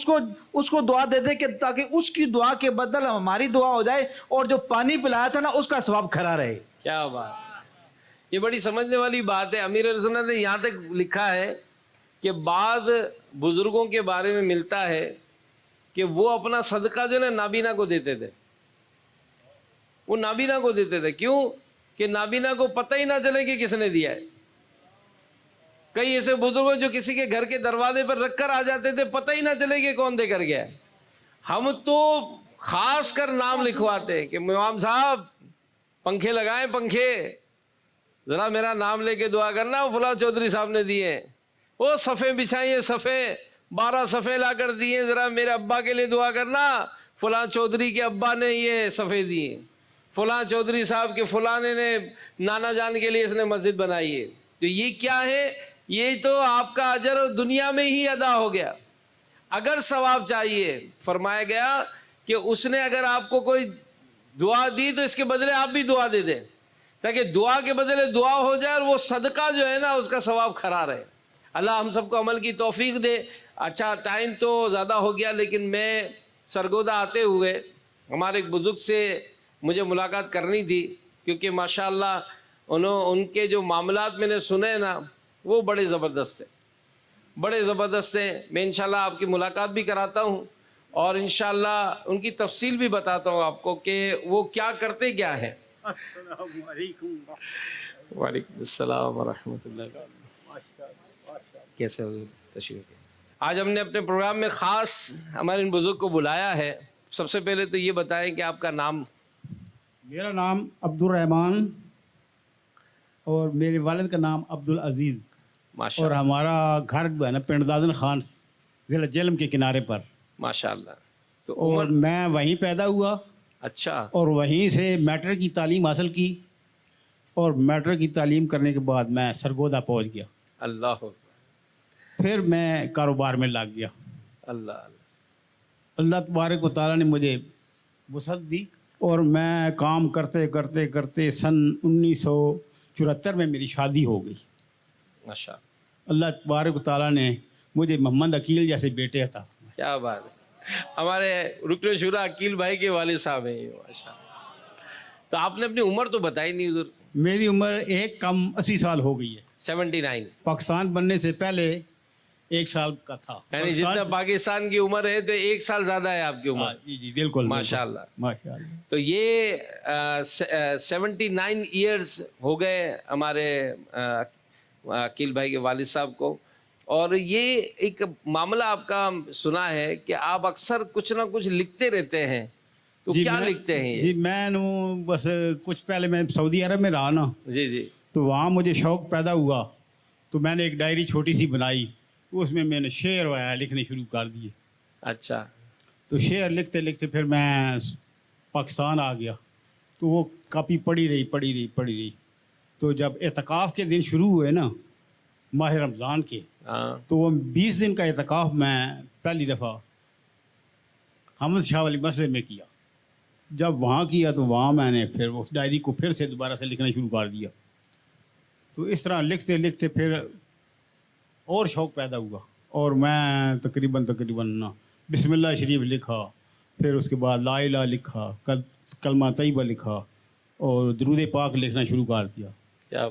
اس کو دعا دے دیں کہ تاکہ اس کی دعا کے بدل ہماری دعا ہو جائے اور جو پانی پلایا تھا نا اس کا ثواب کھڑا رہے۔ کیا بات، یہ بڑی سمجھنے والی بات ہے۔ امیر علیہ سنت نے یہاں تک لکھا ہے کہ بعض بزرگوں کے بارے میں ملتا ہے کہ وہ اپنا صدقہ جو ہے نا نابینا کو دیتے تھے، وہ نابینا کو دیتے تھے۔ کیوں؟ کہ نابینا کو پتہ ہی نہ چلے کہ کس نے دیا ہے۔ کئی ایسے بزرگ جو کسی کے گھر کے دروازے پر رکھ کر آ جاتے تھے، پتہ ہی نہ چلے کہ کون دے کر گیا ہے۔ ہم تو خاص کر نام لکھواتے کہ امام صاحب پنکھے لگائیں، پنکھے ذرا میرا نام لے کے دعا کرنا، فلاں چودھری صاحب نے دیے، وہ صفیں بچھائیے، صفیں 12 صفیں لا کر دیے، ذرا میرے ابا کے لیے دعا کرنا، فلاں چودھری کے ابا نے یہ صفیں دیے، فلاں چودھری صاحب کے فلانے نے نانا جان کے لیے اس نے مسجد بنائی ہے۔ تو یہ کیا ہے؟ یہ تو آپ کا اجر دنیا میں ہی ادا ہو گیا۔ اگر ثواب چاہیے، فرمایا گیا کہ اس نے اگر آپ کو کوئی دعا دی تو اس کے بدلے آپ بھی دعا دے دیں، تاکہ دعا کے بدلے دعا ہو جائے اور وہ صدقہ جو ہے نا اس کا ثواب کھڑا رہے۔ اللہ ہم سب کو عمل کی توفیق دے۔ اچھا ٹائم تو زیادہ ہو گیا، لیکن میں سرگودا آتے ہوئے ہمارے ایک بزرگ سے مجھے ملاقات کرنی تھی، کیونکہ ماشاءاللہ ان کے جو معاملات میں نے سنے نا وہ بڑے زبردست ہیں، بڑے زبردست ہیں۔ میں انشاءاللہ آپ کی ملاقات بھی کراتا ہوں اور انشاءاللہ ان کی تفصیل بھی بتاتا ہوں آپ کو کہ وہ کیا کرتے کیا ہیں۔ السلام علیکم۔ وعلیکم السلام ورحمۃ اللہ وبرکاتہ۔ کیسے حضور؟ تشریف۔ آج ہم نے اپنے پروگرام میں خاص ہمارے ان بزرگ کو بلایا ہے سب سے پہلے تو یہ بتائیں کہ آپ کا نام؟ میرا نام عبد الرحمان اور میرے والد کا نام عبد العزیز، ماشاء اور اللہ ہمارا گھر جو ہے نا پنڈ دادن خان ضلع جہلم کے کنارے پر، ماشاء اللہ. تو اور عمر؟ میں وہیں پیدا ہوا اچھا. اور وہیں سے میٹرک کی تعلیم حاصل کی، اور میٹرک کی تعلیم کرنے کے بعد میں سرگودا پہنچ گیا. اللہ اکبر. پھر میں کاروبار میں لگ گیا. اللہ اللہ. اللہ تبارک و تعالیٰ نے مجھے وسعت دی، اور میں کام کرتے کرتے کرتے سن 1974 میں میری شادی ہو گئی. ماشاء اللہ تبارک و تعالیٰ نے مجھے محمد عقیل جیسے بیٹے عطا. کیا بات ہے. ہمارے رکن شورا عقیل بھائی کے والد صاحب ہیں یہ، ماشاء اللہ. تو آپ نے اپنی عمر تو بتائی نہیں حضور. میری عمر ایک کم 80 سال ہو گئی ہے. 79. پاکستان بننے سے پہلے 1 سال کا تھا. یعنی جتنا پاکستان کی عمر ہے تو 1 سال زیادہ ہے آپ کی عمر. جی جی بالکل ماشاء اللہ. ماشاء اللہ. تو یہ 79 ایئرز ہو گئے ہمارے عقیل بھائی کے والد صاحب کو. اور یہ ایک معاملہ آپ کا سنا ہے کہ آپ اکثر کچھ نہ کچھ لکھتے رہتے ہیں. تو کیا لکھتے ہیں یہ؟ جی میں بس کچھ پہلے میں سعودی عرب میں رہا نا. جی جی. تو وہاں مجھے شوق پیدا ہوا، تو میں نے ایک ڈائری چھوٹی سی بنائی، اس میں نے شعر وغیرہ لکھنے شروع کر دیے. اچھا. تو شعر لکھتے لکھتے پھر میں پاکستان آ گیا. تو وہ کاپی پڑھی رہی. تو جب اعتکاف کے دن شروع ہوئے نا ماہ رمضان کے، تو وہ 20 دن کا اعتکاف میں پہلی دفعہ حمد شاہ والی مسجد میں کیا. جب وہاں کیا تو وہاں میں نے پھر اس ڈائری کو پھر سے دوبارہ سے لکھنا شروع کر دیا. تو اس طرح لکھتے لکھتے پھر اور شوق پیدا ہوا، اور میں تقریباً بسم اللہ شریف لکھا، پھر اس کے بعد لا الہ لکھا، کلمہ طیبہ لکھا، اور درود پاک لکھنا شروع کر دیا.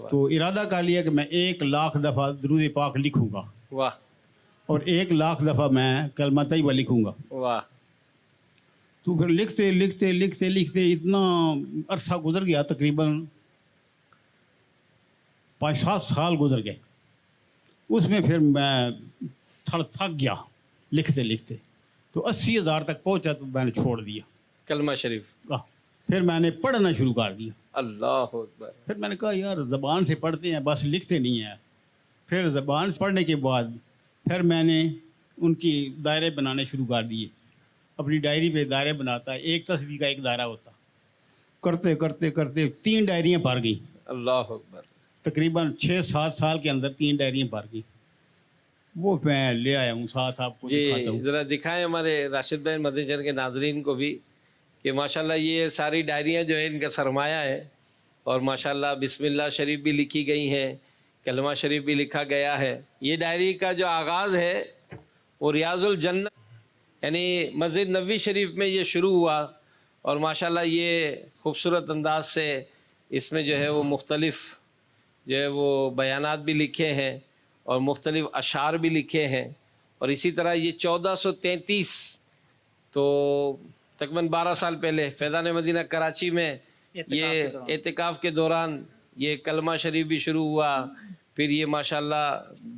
تو ارادہ کر لیا کہ میں 1,00,000 دفعہ درود پاک لکھوں گا. واہ. اور 1,00,000 دفعہ میں کلمہ طیبہ لکھوں گا. واہ. تو پھر لکھتے لکھتے لکھتے لکھتے اتنا عرصہ گزر گیا، تقریباً 5-7 سال گزر گئے. اس میں پھر میں تھک گیا لکھتے لکھتے. تو 80,000 تک پہنچا تو میں نے چھوڑ دیا کلمہ شریف. پھر میں نے پڑھنا شروع کر دیا. اللہ اکبر. پھر میں نے کہا یار زبان سے پڑھتے ہیں بس لکھتے نہیں ہیں. پھر زبان سے پڑھنے کے بعد پھر میں نے ان کی دائرے بنانے شروع کر دیے. اپنی ڈائری پہ دائرے بناتا ہے، ایک تصویر کا ایک دائرہ ہوتا. کرتے کرتے کرتے 3 ڈائریاں بھر گئیں. اللہ اکبر. تقریباً 6-7 سال کے اندر 3 ڈائریاں بھر گئیں. وہ میں لے آیا ہوں، ساتھ آپ کو دکھاتا ہوں. جی ذرا دکھائیں ہمارے راشد بھائی مدنی چینل کے ناظرین کو بھی کہ ماشاءاللہ یہ ساری ڈائریاں جو ہے ان کا سرمایہ ہے. اور ماشاءاللہ بسم اللہ شریف بھی لکھی گئی ہیں، کلمہ شریف بھی لکھا گیا ہے. یہ ڈائری کا جو آغاز ہے وہ ریاض الجنہ یعنی مسجد نبوی شریف میں یہ شروع ہوا. اور ماشاءاللہ یہ خوبصورت انداز سے اس میں جو ہے وہ مختلف جو ہے وہ بیانات بھی لکھے ہیں اور مختلف اشعار بھی لکھے ہیں. اور اسی طرح یہ 1433 تو تقریباً 12 سال پہلے فیضان مدینہ کراچی میں یہ اعتکاف کے دوران یہ کلمہ شریف بھی شروع ہوا. پھر یہ ماشاءاللہ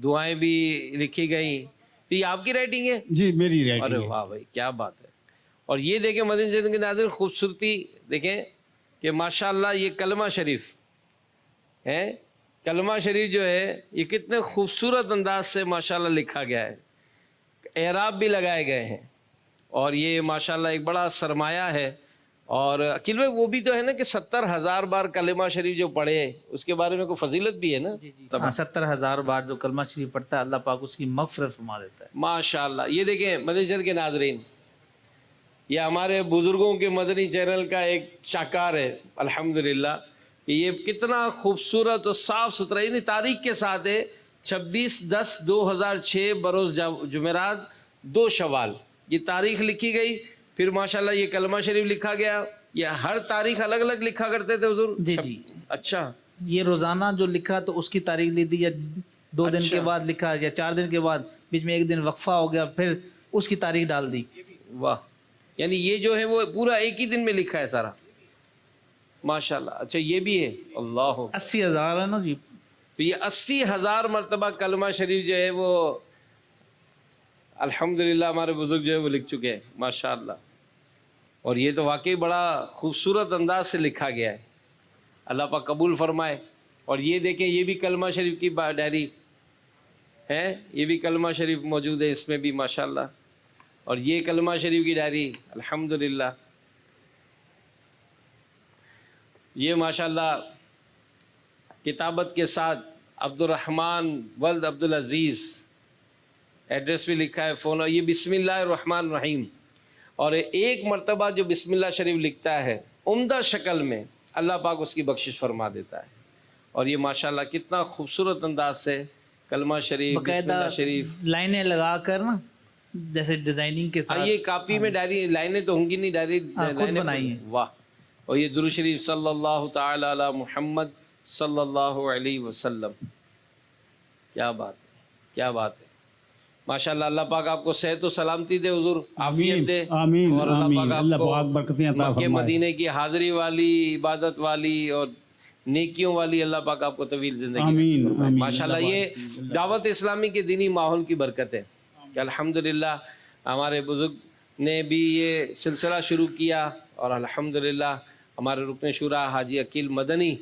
دعائیں بھی لکھی گئیں. تو یہ آپ کی رائٹنگ ہے؟ جی میری رائٹنگ ہے. ارے واہ بھائی کیا بات ہے. اور یہ دیکھیں مدنی چینل کے ناظرین خوبصورتی دیکھیں کہ ماشاءاللہ یہ کلمہ شریف ہے. کلمہ شریف جو ہے یہ کتنے خوبصورت انداز سے ماشاءاللہ لکھا گیا ہے. اعراب بھی لگائے گئے ہیں. اور یہ ماشاءاللہ ایک بڑا سرمایہ ہے. اور عقیل بھائی وہ بھی تو ہے نا کہ 70,000 بار کلمہ شریف جو پڑھے اس کے بارے میں کوئی فضیلت بھی ہے نا؟ 70,000 بار جو کلمہ شریف پڑھتا ہے اللہ پاک اس کی مغفرت فرما دیتا ہے. ماشاءاللہ. یہ دیکھیں مدنی چینل کے ناظرین، یہ ہمارے بزرگوں کے مدنی چینل کا ایک شاہکار ہے الحمدللہ. یہ کتنا خوبصورت اور صاف ستھرا یعنی تاریخ کے ساتھ ہے. 26/10/2006 بروز جمعرات 2 شوال یہ تاریخ لکھی گئی. پھر ماشاءاللہ یہ کلمہ شریف لکھا گیا. یہ ہر تاریخ الگ الگ لکھا کرتے تھے حضور؟ جی جی. اچھا. یہ روزانہ جو لکھا تو اس کی تاریخ لی دی، یا 2 دن کے بعد لکھا یا 4 دن کے بعد، بیچ میں 1 دن وقفہ ہو گیا پھر اس کی تاریخ ڈال دی. واہ. یعنی یہ جو ہے وہ پورا ایک ہی دن میں لکھا ہے سارا ماشاءاللہ. اچھا یہ بھی ہے. اللہ 80,000 ہے نا جی. تو یہ 80,000 مرتبہ کلمہ شریف جو ہے وہ الحمدللہ ہمارے بزرگ جو ہے وہ لکھ چکے ہیں ماشاءاللہ. اور یہ تو واقعی بڑا خوبصورت انداز سے لکھا گیا ہے، اللہ پاک قبول فرمائے۔ اور یہ دیکھیں، یہ بھی کلمہ شریف کی ڈائری ہے، یہ بھی کلمہ شریف موجود ہے اس میں بھی ماشاءاللہ، اور یہ کلمہ شریف کی ڈائری الحمدللہ، یہ ماشاءاللہ کتابت کے ساتھ عبد الرحمن ولد عبدالعزیز، ایڈریس بھی لکھا ہے، فون، یہ بسم اللہ الرحمن الرحیم۔ اور ایک مرتبہ جو بسم اللہ شریف لکھتا ہے عمدہ شکل میں، اللہ پاک اس کی بخشش فرما دیتا ہے۔ اور یہ ماشاءاللہ کتنا خوبصورت انداز سے کلمہ شریف، بسم اللہ شریف، لائنیں لگا کر نا جیسے ڈیزائننگ کے ساتھ، یہ کاپی میں ڈائری، لائنیں تو ہوں گی نہیں، ڈائری خود بنائی ہیں۔ واہ! اور یہ درود شریف صلی اللہ تعالی علی محمد صلی اللہ علیہ وسلم، کیا بات ہے، کیا بات ہے ماشاءاللہ۔ اللہ پاک آپ کو صحت و سلامتی دے حضور، عافیت دے، آمین اور اللہ پاک اللہ آپ کو پاک برکتیں عطا مکہ فرمائے۔ مدینے کی حاضری والی، عبادت والی اور نیکیوں والی اللہ پاک آپ کو طویل زندگی نصیب فرمائے ماشاءاللہ۔ یہ دعوت اسلامی کے دینی ماحول کی برکت ہے کہ الحمدللہ ہمارے بزرگ نے بھی یہ سلسلہ شروع کیا، اور الحمدللہ ہمارے رکن شورا حاجی عقیل مدنی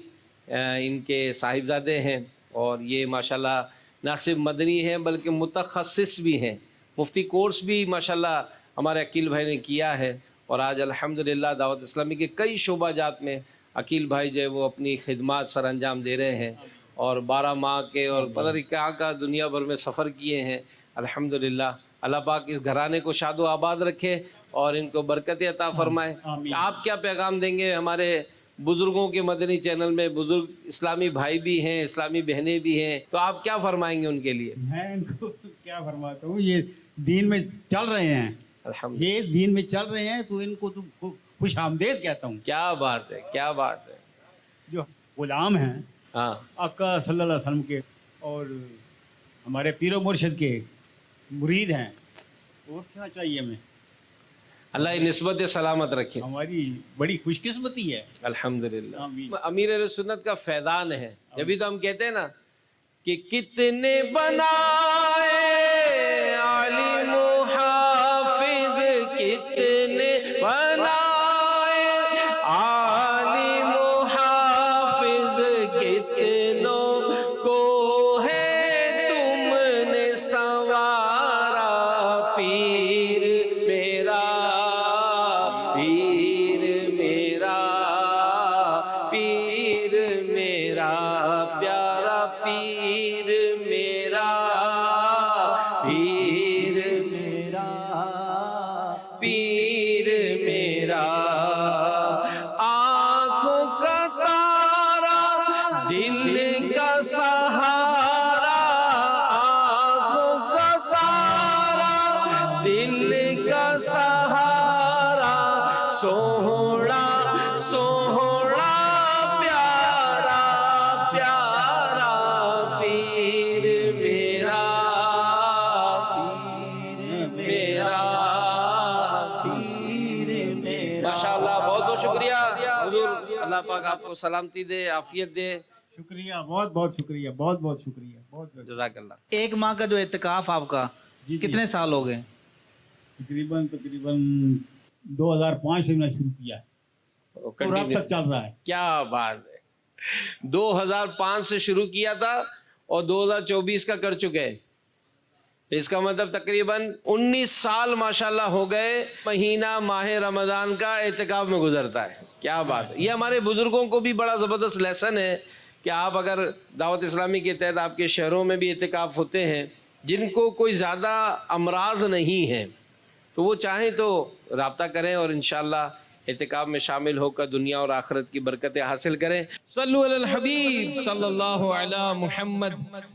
ان کے صاحبزادے ہیں، اور یہ ماشاءاللہ نہ صرف مدنی ہیں بلکہ متخصص بھی ہیں، مفتی کورس بھی ماشاءاللہ ہمارے عقیل بھائی نے کیا ہے، اور آج الحمدللہ دعوت اسلامی کے کئی شعبہ جات میں عقیل بھائی جو ہے وہ اپنی خدمات سر انجام دے رہے ہیں، اور 12 ماہ کے اور پتہ نہیں کیا کا دنیا بھر میں سفر کیے ہیں الحمدللہ۔ اللہ پاک اس گھرانے کو شاد و آباد رکھے اور ان کو برکت عطا فرمائے۔ آپ کیا پیغام دیں گے ہمارے بزرگوں کے مدنی چینل میں؟ بزرگ اسلامی بھائی بھی ہیں، اسلامی بہنیں بھی ہیں، تو آپ کیا فرمائیں گے ان کے لیے؟ میں ان کو کیا فرماتا ہوں، یہ دین میں چل رہے ہیں، الحمدللہ یہ دین میں چل رہے ہیں تو ان کو تو خوش آمدید کہتا ہوں۔ کیا بات ہے، کیا بات ہے۔ جو غلام ہیں ہاں آقا صلی اللہ علیہ وسلم کے اور ہمارے پیر و مرشد کے مرید ہیں، اور کیا چاہیے ہمیں؟ اللہ یہ نسبت سلامت رکھے، ہماری بڑی خوش قسمتی ہے الحمدللہ۔ آمین۔ امیر اہل سنت کا فیضان ہے، جبھی تو ہم کہتے ہیں نا کہ کتنے بنائے عالم و حافظ، کتنے بنائے عالم و حافظ، کتنوں کو ہے تم نے سنوارا، پیر میرا، پیر میرا، پیر میرا پیارا، پیر میرا، پیر میرا، پیر میرا، آنکھوں کا تارا، دل کا سہارا، آنکھوں کا تارا، دل کا سہارا، سوہنا سوہنا پیارا، پیارا پیر میرا، پیر میرا، پیر میرا۔ ماشاءاللہ بہت بہت شکریہ حضور، اللہ پاک آپ کو سلامتی دے، عافیت دے، شکریہ، بہت بہت شکریہ، بہت بہت شکریہ، بہت بہت جزاک اللہ۔ ایک ماہ کا جو اعتکاف آپ کا کتنے سال ہو گئے؟ تقریباً 2005 سے میں نے شروع کیا ہے اور اب تک چل رہا ہے۔ کیا بات ہے، 2005 سے شروع کیا تھا اور 2024 کا کر چکے، اس کا مطلب تقریباً 19 سال ماشاءاللہ ہو گئے، مہینہ ماہ رمضان کا اعتکاف میں گزرتا ہے۔ کیا بات ہے، یہ ہمارے بزرگوں کو بھی بڑا زبردست لیسن ہے کہ آپ اگر دعوت اسلامی کے تحت آپ کے شہروں میں بھی اعتکاف ہوتے ہیں، جن کو کوئی زیادہ امراض نہیں ہیں تو وہ چاہیں تو رابطہ کریں اور انشاءاللہ اعتکاف میں شامل ہو کر دنیا اور آخرت کی برکتیں حاصل کریں۔ صلو علی الحبیب صلی اللہ علی محمد۔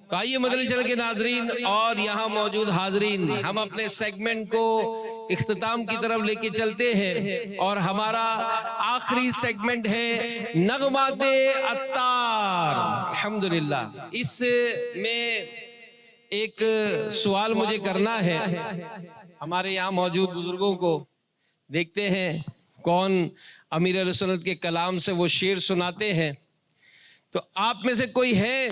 تو آئیے مدنی چینل کے ناظرین اور یہاں موجود حاضرین، ہم اپنے سیگمنٹ کو اختتام کی طرف لے کے چلتے ہیں، اور ہمارا آخری سیگمنٹ ہے نغمات عطار۔ الحمدللہ اس میں ایک سوال مجھے کرنا ہے ہمارے یہاں موجود بزرگوں کو، دیکھتے ہیں کون امیر اہل سنت کے کلام سے وہ شعر سناتے ہیں۔ تو آپ میں سے کوئی ہے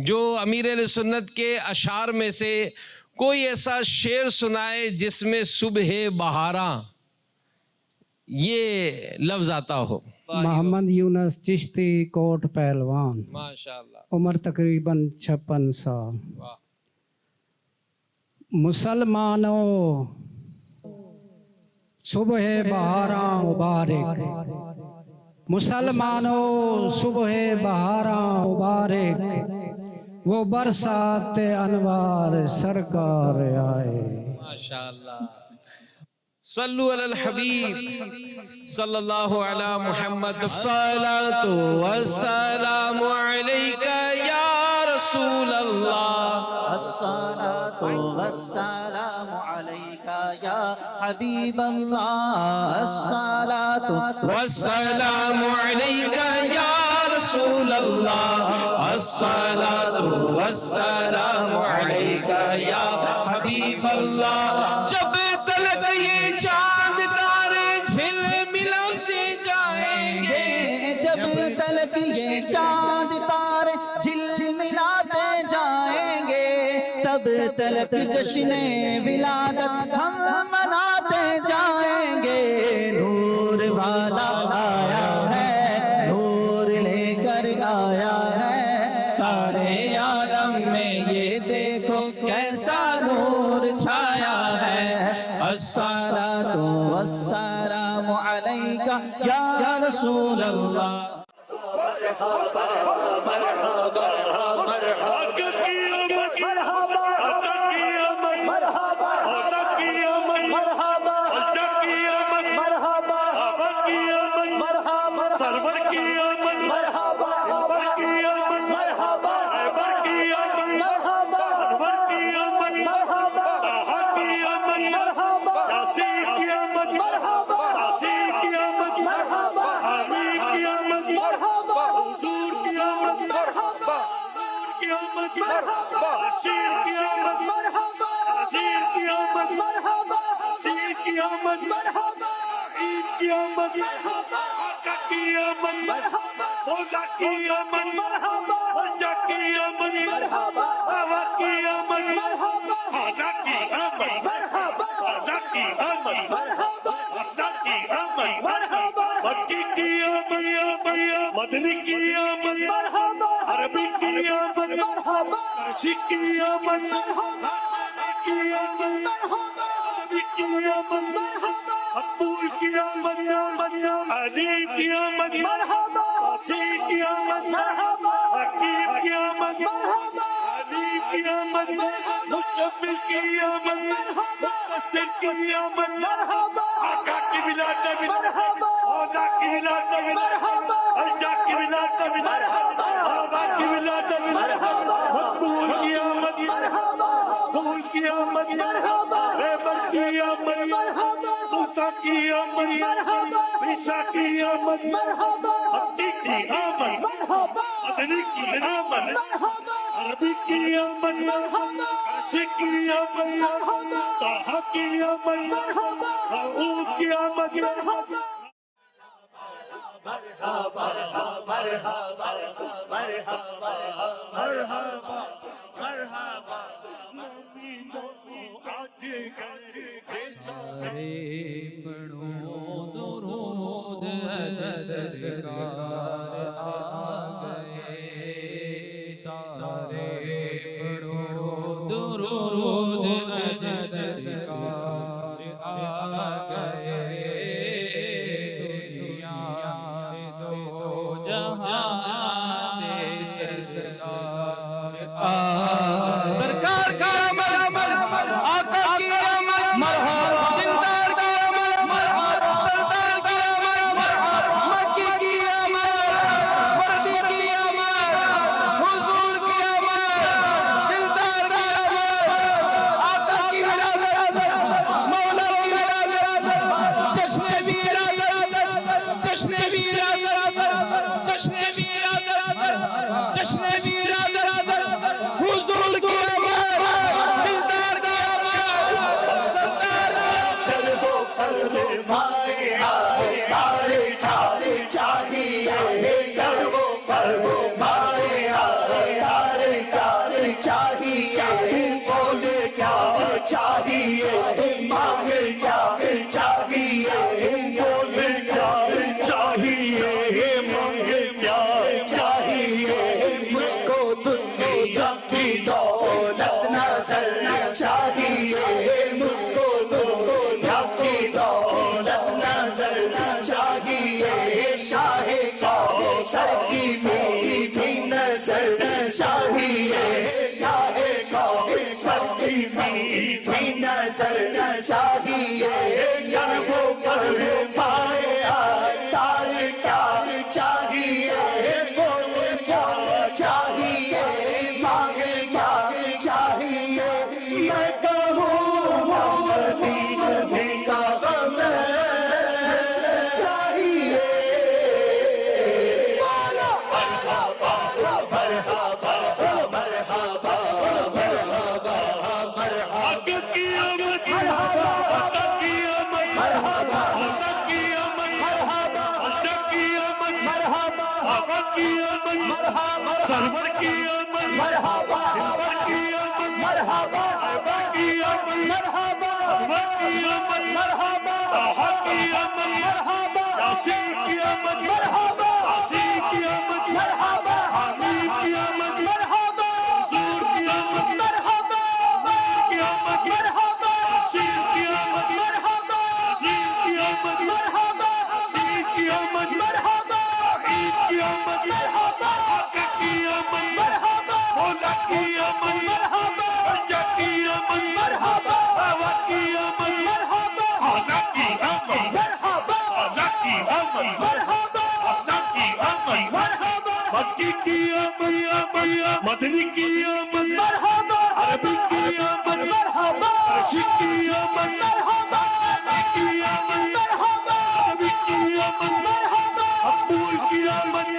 جو امیر اہل سنت کے اشعار میں سے کوئی ایسا شعر سنائے جس میں صبح بہاراں یہ لفظ آتا ہو. محمد یونس چشتی کوٹ پہلوان، ماشاءاللہ. عمر تقریباً 56 سال. مسلمانوں صبح بہاراں مبارک، مسلمانوں صبح بہاراں مبارک، وہ برسات انوار سرکار آئے. ماشاءاللہ. صلو علی الحبیب صلی اللہ علی محمد. الصلاۃ والسلام علیک یا رسول اللہ، الصلاۃ والسلام علیک یا حبیب اللہ، الصلاۃ والسلام علیک یا رسول اللہ، الصلاۃ والسلام علیک یا حبیب اللہ. جب تلک یہ چاند تارے جھل ملاتے جائیں گے، جب تلک یہ چاند تارے جھل ملاتے جائیں گے، تب تلک جشن ولادت ہم مناتے جائیں گے. نور والا آیا ہے، نور لے کر آیا ہے، سارے عالم میں یہ دیکھو کیسا نور چھایا ہے. الصلاۃ والسلام علیک یا رسول اللہ. مدنی کی آمد، عربی کی آمد، فارسی کی آمد، کی آمد، عربی کی آمد، مقبول کی آمد، عدیم کی آمد، فارسی کی آمد، حکیم کی آمد، عدیم کی آمد، مشتبل کی آمد، مقصد کی آمد، آقا کی ولادت، خدا کی ولادت، اللہ کی ولادت، بابا کی ولادت، مقبول کی آمد، قبول کی آمد، رحمت کی آمد، سلطان کی آمد، عیسیٰ کی آمد، حقی کی آمد، مدنی کی آمد، عربی کی آمد، کاشی کی آمد، طه کی آمد، داؤد کی آمد. مرحبا مرحبا مرحبا مرحبا مرحبا مومنو آج گئے سارے پڑھو درود اج سرکار آ گئے، سارے پڑھو درود اج سرکار آ گئے. سرکار کا آمد، آقا کی آمد، دلدار کی آمد، سردار کی آمد، مکی کی آمد، وردی کی آمد، حضور کی آمد، دلدار کی آمد، آقا کی ولادت، مولا کی ولادت، جشن ولادت، جشن ولادت، جشن ولادت، جشن ولادت، حضور کی آمد، دلدار کی آمد، سردار کی آمد. چاہیے مانگے کیا چاہیے بولے چاہیے مانگے کیا چاہیے مجھ کو دنیا کی دولت نظر چاہیے مجھ کو دنیا کی دولت نظر چاہیے شاہ سر کی میٹھی نظر چاہیے شاہ سر کی میٹھی نظر چاہیے یار وہ پر پائے تار کیا چاہیے بول کیا چاہیے مانگے کیا چاہیے میں کہوں مدینے کا غم چاہیے مرحبا مرحبا مرحبا مرحبا مرحبا کی آمد مرحبا کی آمد مرحبا کی آمد مرحبا کی آمد مرحبا کی آمد مرحبا سرور کی آمد مرحبا کی آمد مرحبا کی آمد مرحبا کی آمد مرحبا کی آمد مرحبا یاسین کی آمد مرحبا یاسین کی آمد مرحبا حمید کی آمد مرحبا حضور کی آمد مرحبا کی آمد مرحبا یاسین کی آمد مرحبا یاسین کی آمد مرحبا یاسین کی آمد مرحبا عید کی آمد مرحبا آقا کی آمد مرحبا مولا کی آمد مرحبا رجا کی آمد مرحبا ہوا کی آمد مرحبا خدا کی آمد مرحبا خدا کی آمد مرحبا خدا کی آمد مرحبا مکی کی آمد مدنی کی آمد مرحبا عربی کی آمد مرحبا رشید کی آمد مرحبا کی آمد مرحبا عربی کی آمد مرحبا مقبول کی آمد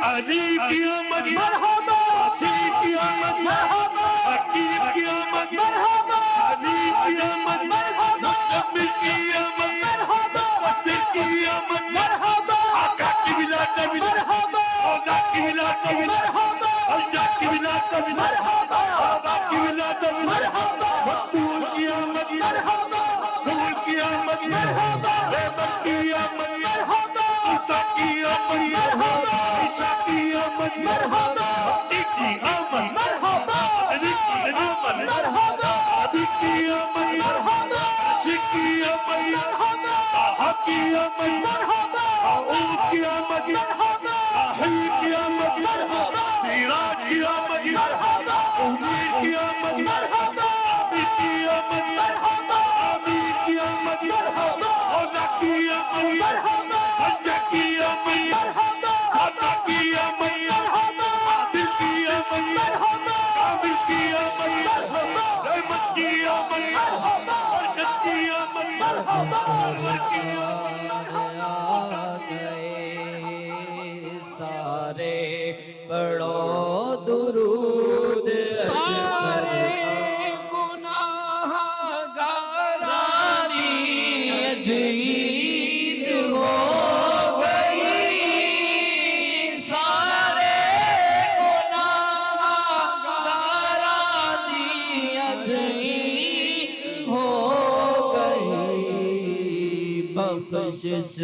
علی کی آمد مرحبا حسین کی آمد مرحبا حکیم کی آمد مرحبا علی کی آمد مرحبا مصطفی کی آمد مرحبا وصل کی آمد مرحبا آقا کی ولادت مرحبا خدا کی ولادت مرحبا الجا کی ولادت مرحبا بابا کی ولادت مرحبا مقبول کی آمد مرحبا قبول کی آمد مرحبا رحمت کی آمد مرحبا عطا کی آمد مرحبا عیسیٰ کی آمد مرحبا عطی کی آمد مرحبا علی کی آمد مرحبا عبی کی آمد مرحبا عشق کی آمد مرحبا طه کی آمد مرحبا عود کی آمد مرحبا راحیل کی آمد مرحبا سراج کی آمد مرحبا امید کی آمد مرحبا عابد کی آمد مرحبا عامر کی آمد مرحبا اولا کی آمد مرحبا حجہ کی آمد مرحبا خطا کی آمد مرحبا عادل کی آمد مرحبا عامر کی آمد مرحبا رحمت کی آمد مرحبا برکت کی آمد مرحبا سرور کی سارے پڑھو درود سارے گناہ گارانی عجیب ہو گئی سارے گناہ گارانی عجیب ہو گئی بخشش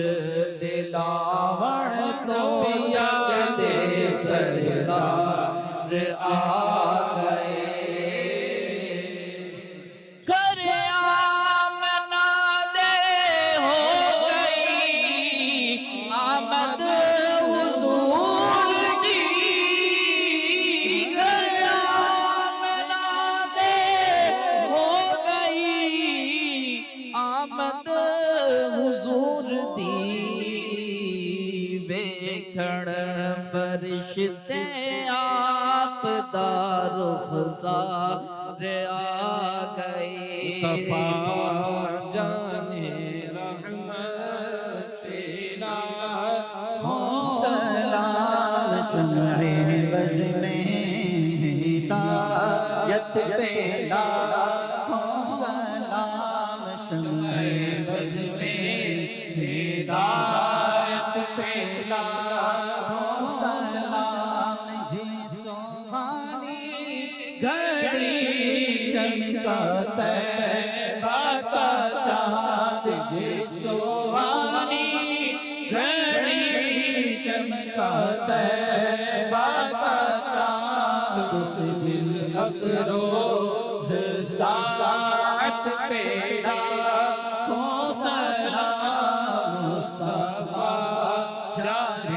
دلاور تو جگ دے سرکار آ گئے کر آمنا دے ہو گئی آمد حضور کی کر آمنا دے ہو گئی آمد حضور دی ویکھن فرشتے آپ دا رخسار آ گئے مصطفیٰ جانے رحمت پیلا سلام شمع بز میں ہدایت پیدا ہو سلام شمع بز میں ہدایت پیدا ہو سلام جی سبحانی گھڑی چمکا طیبہ کا چاند جی سبحانی گھڑی کا طیبہ کا چاند اس دل افروز ساعت پہ لاکھوں سلام مصطفیٰ جان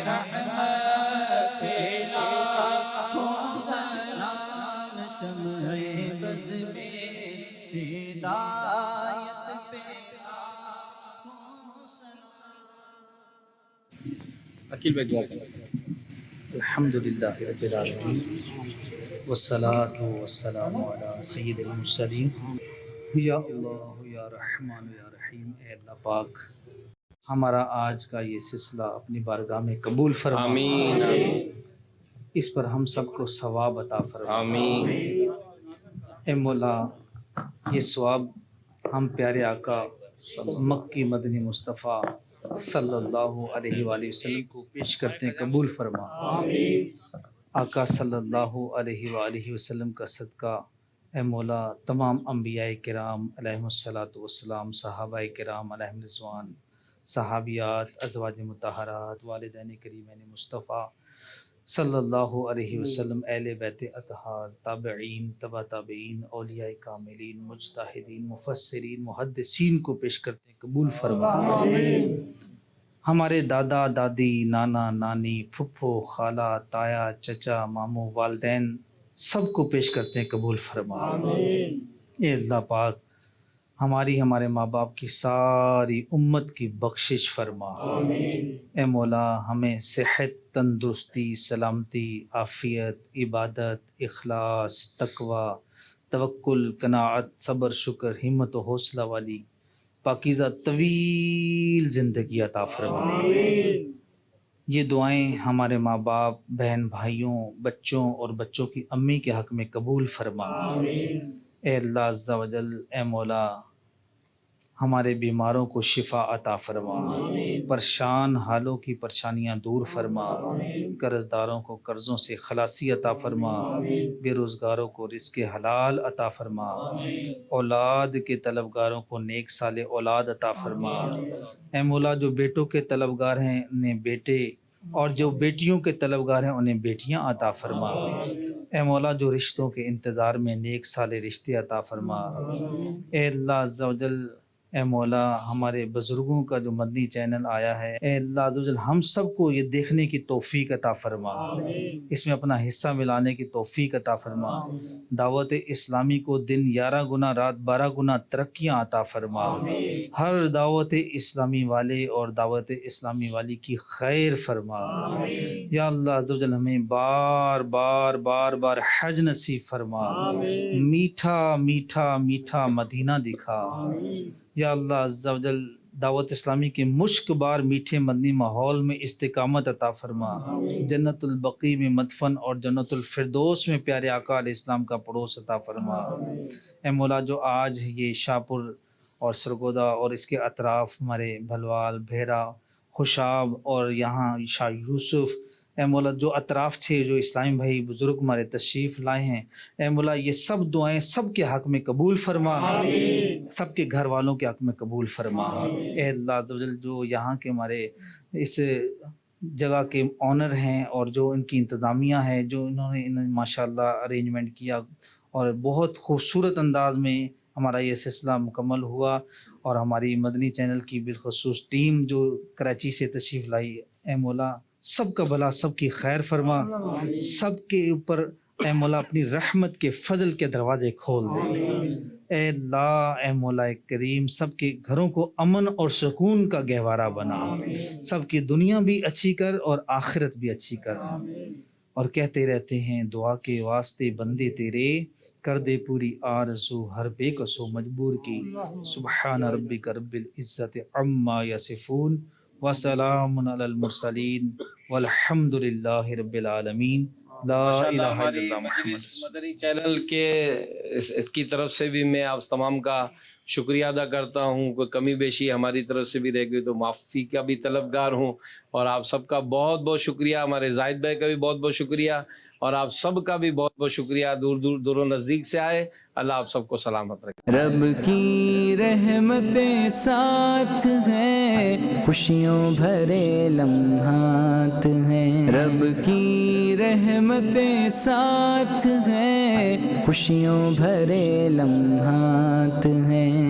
رحمت پہ لاکھوں سلام شمع بز میں ہدایت پہ لاکھوں سلام۔ عقیل بھائی دعا کریں۔ الحمدللہ رب العالمین والصلاة والسلام علی سید المرسلین۔ یا اللہ یا رحمان یا رحیم، اے اللہ پاک ہمارا آج کا یہ سلسلہ اپنی بارگاہ میں قبول فرما، آمین آمین اس پر ہم سب کو ثواب عطا فرما۔ آمین۔ اے مولا یہ ثواب ہم پیارے آقا مکی مدنی مصطفیٰ صلی اللہ علیہ وآلہ وسلم کو پیش کرتے ہیں، قبول فرما۔ آقا صلی اللہ علیہ وآلہ وسلم کا صدقہ اے مولا تمام انبیاء کرام علیہم الصلاۃ والسلام، صحابہ کرام علیہم رضوان، صحابیات، ازواج مطہرات، والدین کریمین مصطفیٰ صلی اللہ علیہ وسلم، اہل بیت اطہار، تابعین، تبع تابعین، اولیاء کاملین، مجتہدین، مفسرین، محدثین کو پیش کرتے ہیں، قبول فرما۔ ہمارے دادا دادی، نانا نانی، پھپھو، خالہ، تایا، چچا، ماموں، والدین سب کو پیش کرتے ہیں، قبول فرما۔ اے اللہ پاک ہمارے ماں باپ کی ساری امت کی بخشش فرما۔ اے مولا ہمیں صحت، تندرستی، سلامتی، عافیت، عبادت، اخلاص، تقوی، توکل، قناعت، صبر، شکر، ہمت و حوصلہ والی پاکیزہ طویل زندگی عطا فرما۔ یہ دعائیں ہمارے ماں باپ، بہن بھائیوں، بچوں اور بچوں کی امی کے حق میں قبول فرما۔ اے اللہ عز و جل، اے مولا ہمارے بیماروں کو شفا عطا فرما، پریشان حالوں کی پریشانیاں دور فرما، قرض داروں کو قرضوں سے خلاصی عطا فرما، بے روزگاروں کو رزق حلال عطا فرما، اولاد کے طلبگاروں کو نیک صالح اولاد عطا فرما۔ اے مولا جو بیٹوں کے طلبگار ہیں انہیں بیٹے، اور جو بیٹیوں کے طلبگار ہیں انہیں بیٹیاں عطا فرما۔ اے مولا جو رشتوں کے انتظار میں نیک صالح رشتے عطا فرما۔ اے اللہ عز و جل، اے مولا ہمارے بزرگوں کا جو مدنی چینل آیا ہے، اے اللہ عز و جل ہم سب کو یہ دیکھنے کی توفیق عطا فرما، اس میں اپنا حصہ ملانے کی توفیق عطا فرما۔ دعوت اسلامی کو دن 11 گنا رات 12 گنا ترقیاں عطا فرما۔ ہر دعوت اسلامی والے اور دعوت اسلامی والی کی خیر فرما۔ یا اللہ عز و جل ہمیں بار بار بار بار حج نصیب فرما، میٹھا میٹھا میٹھا مدینہ دکھا۔ یا اللہ عز و جل دعوت اسلامی کے مشک بار میٹھے مدنی ماحول میں استقامت عطا فرما، جنت البقیع میں مدفن اور جنت الفردوس میں پیارے آقا علیہ السلام کا پڑوس عطا فرما۔ اے مولا جو آج یہ شاہپور اور سرگودا اور اس کے اطراف ہمارے بھلوال، بھیرا، خوشاب اور یہاں شاہ یوسف، اے مولا جو اطراف تھے، جو اسلامی بھائی بزرگ ہمارے تشریف لائے ہیں، اے مولا یہ سب دعائیں سب کے حق میں قبول فرما، سب کے گھر والوں کے حق میں قبول فرما۔ اے اللہ عز و جل جو یہاں کے ہمارے اس جگہ کے آنر ہیں اور جو ان کی انتظامیہ ہے، جو انہوں نے ماشاءاللہ ارینجمنٹ کیا اور بہت خوبصورت انداز میں ہمارا یہ سلسلہ مکمل ہوا، اور ہماری مدنی چینل کی بالخصوص ٹیم جو کراچی سے تشریف لائی، اے مولا سب کا بھلا، سب کی خیر فرما، سب کے اوپر اے مولا اپنی رحمت کے فضل کے دروازے کھول دے۔ اے اللہ، اے مولا کریم سب کے گھروں کو امن اور سکون کا گہوارہ بنا، سب کی دنیا بھی اچھی کر اور آخرت بھی اچھی کر۔ اور کہتے رہتے ہیں دعا کے واسطے بندے تیرے، کر دے پوری آرزو ہر بے کسو مجبور کی۔ سبحان ربک رب العزت عما یصفون وسلام علی المرسلین والحمد للہ رب العالمین۔ لا الہ الا اللہ محمد۔ مدنی چینل کے اس کی طرف سے بھی میں آپ تمام کا شکریہ ادا کرتا ہوں، کوئی کمی بیشی ہماری طرف سے بھی رہ گئی تو معافی کا بھی طلبگار ہوں، اور آپ سب کا بہت بہت شکریہ، ہمارے زاہد بھائی کا بھی بہت بہت شکریہ، اور آپ سب کا بھی بہت بہت شکریہ، دور و نزدیک سے آئے. اللہ آپ سب کو سلامت رکھے. رب کی رحمتیں ساتھ ہیں، خوشیوں بھرے لمحات ہیں. رب کی رحمتیں ساتھ ہیں، خوشیوں بھرے لمحات ہیں.